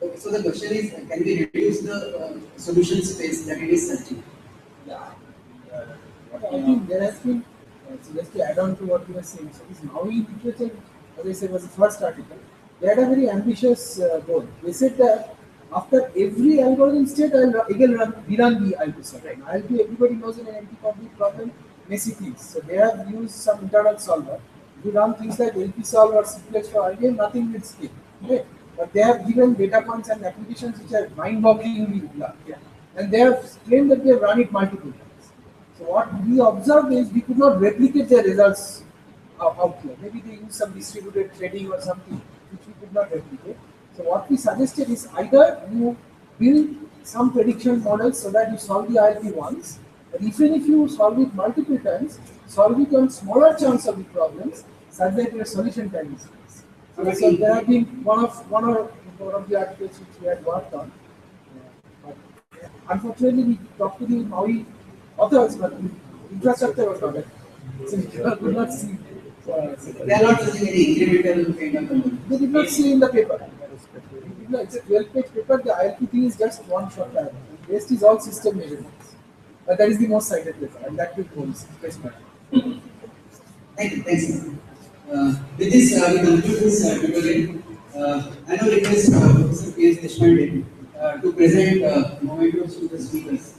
Okay, so the question is, can we reduce the solution space that it is searching? Yeah. I think there has been, so just to add on to what you were saying, so this Maui literature, as I said, was the first article. They had a very ambitious goal. They said that after every algorithm state, again rerun the ILP solver. Right. ILP, everybody knows in an NP-complete problem, messy things. So they have used some internal solver. If you run things like LP solve or simplex for IBM, nothing will scale. Okay? But they have given data points and applications which are mind-bogglingly large. Yeah. And they have claimed that they have run it multiple times. So what we observed is we could not replicate their results out here. Maybe they use some distributed trading or something which we could not replicate. So what we suggested is either you build some prediction models so that you solve the ILP once, but even if you solve it multiple times, solve it on smaller chunks of the problems such that your solution time is less. So there have been one of the articles which we had worked on. But unfortunately, we talked to the Maui authors, but the infrastructure was not there. So we could not see. They are not using any incremental kind of control. They did not see in the paper. It's a 12-page paper. The ILP thing is just one short paragraph. The rest is all system measurements. But that is the most cited paper, and that will go space matter. Thank you. Thanks. With this, we conclude this tutorial. I now request Professor P.S. Deshpande to present momentums to the speakers.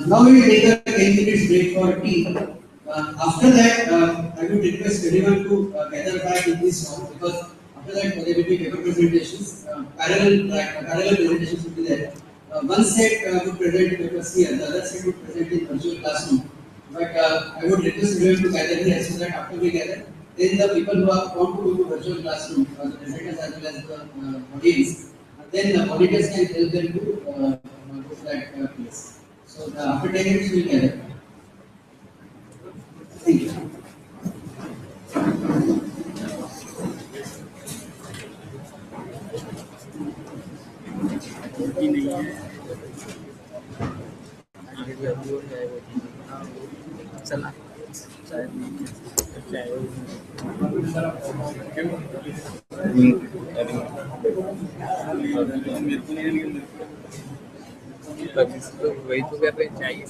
Now we will take a 10 minutes break for tea. After that, I would request everyone to gather back in this hall because after that there will be paper presentations, parallel presentations will be there. One set would present papers here, the other set would present in virtual classroom. But I would request everyone to gather here so that after we gather, then the people who want to go to virtual classroom, the presenters as well as the audience, then the monitors can help them to go to that place. So after 10 minutes we will gather. Thank you. चला वही तो कर रहे चाहिए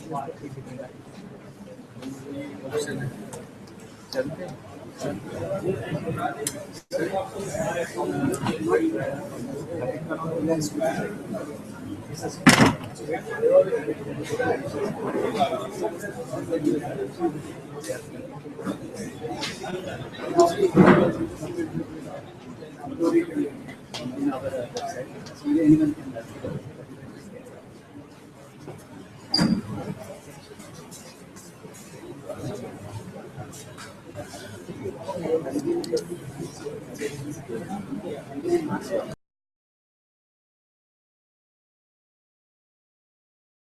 option है चलते In our website, so anyone can Yeah.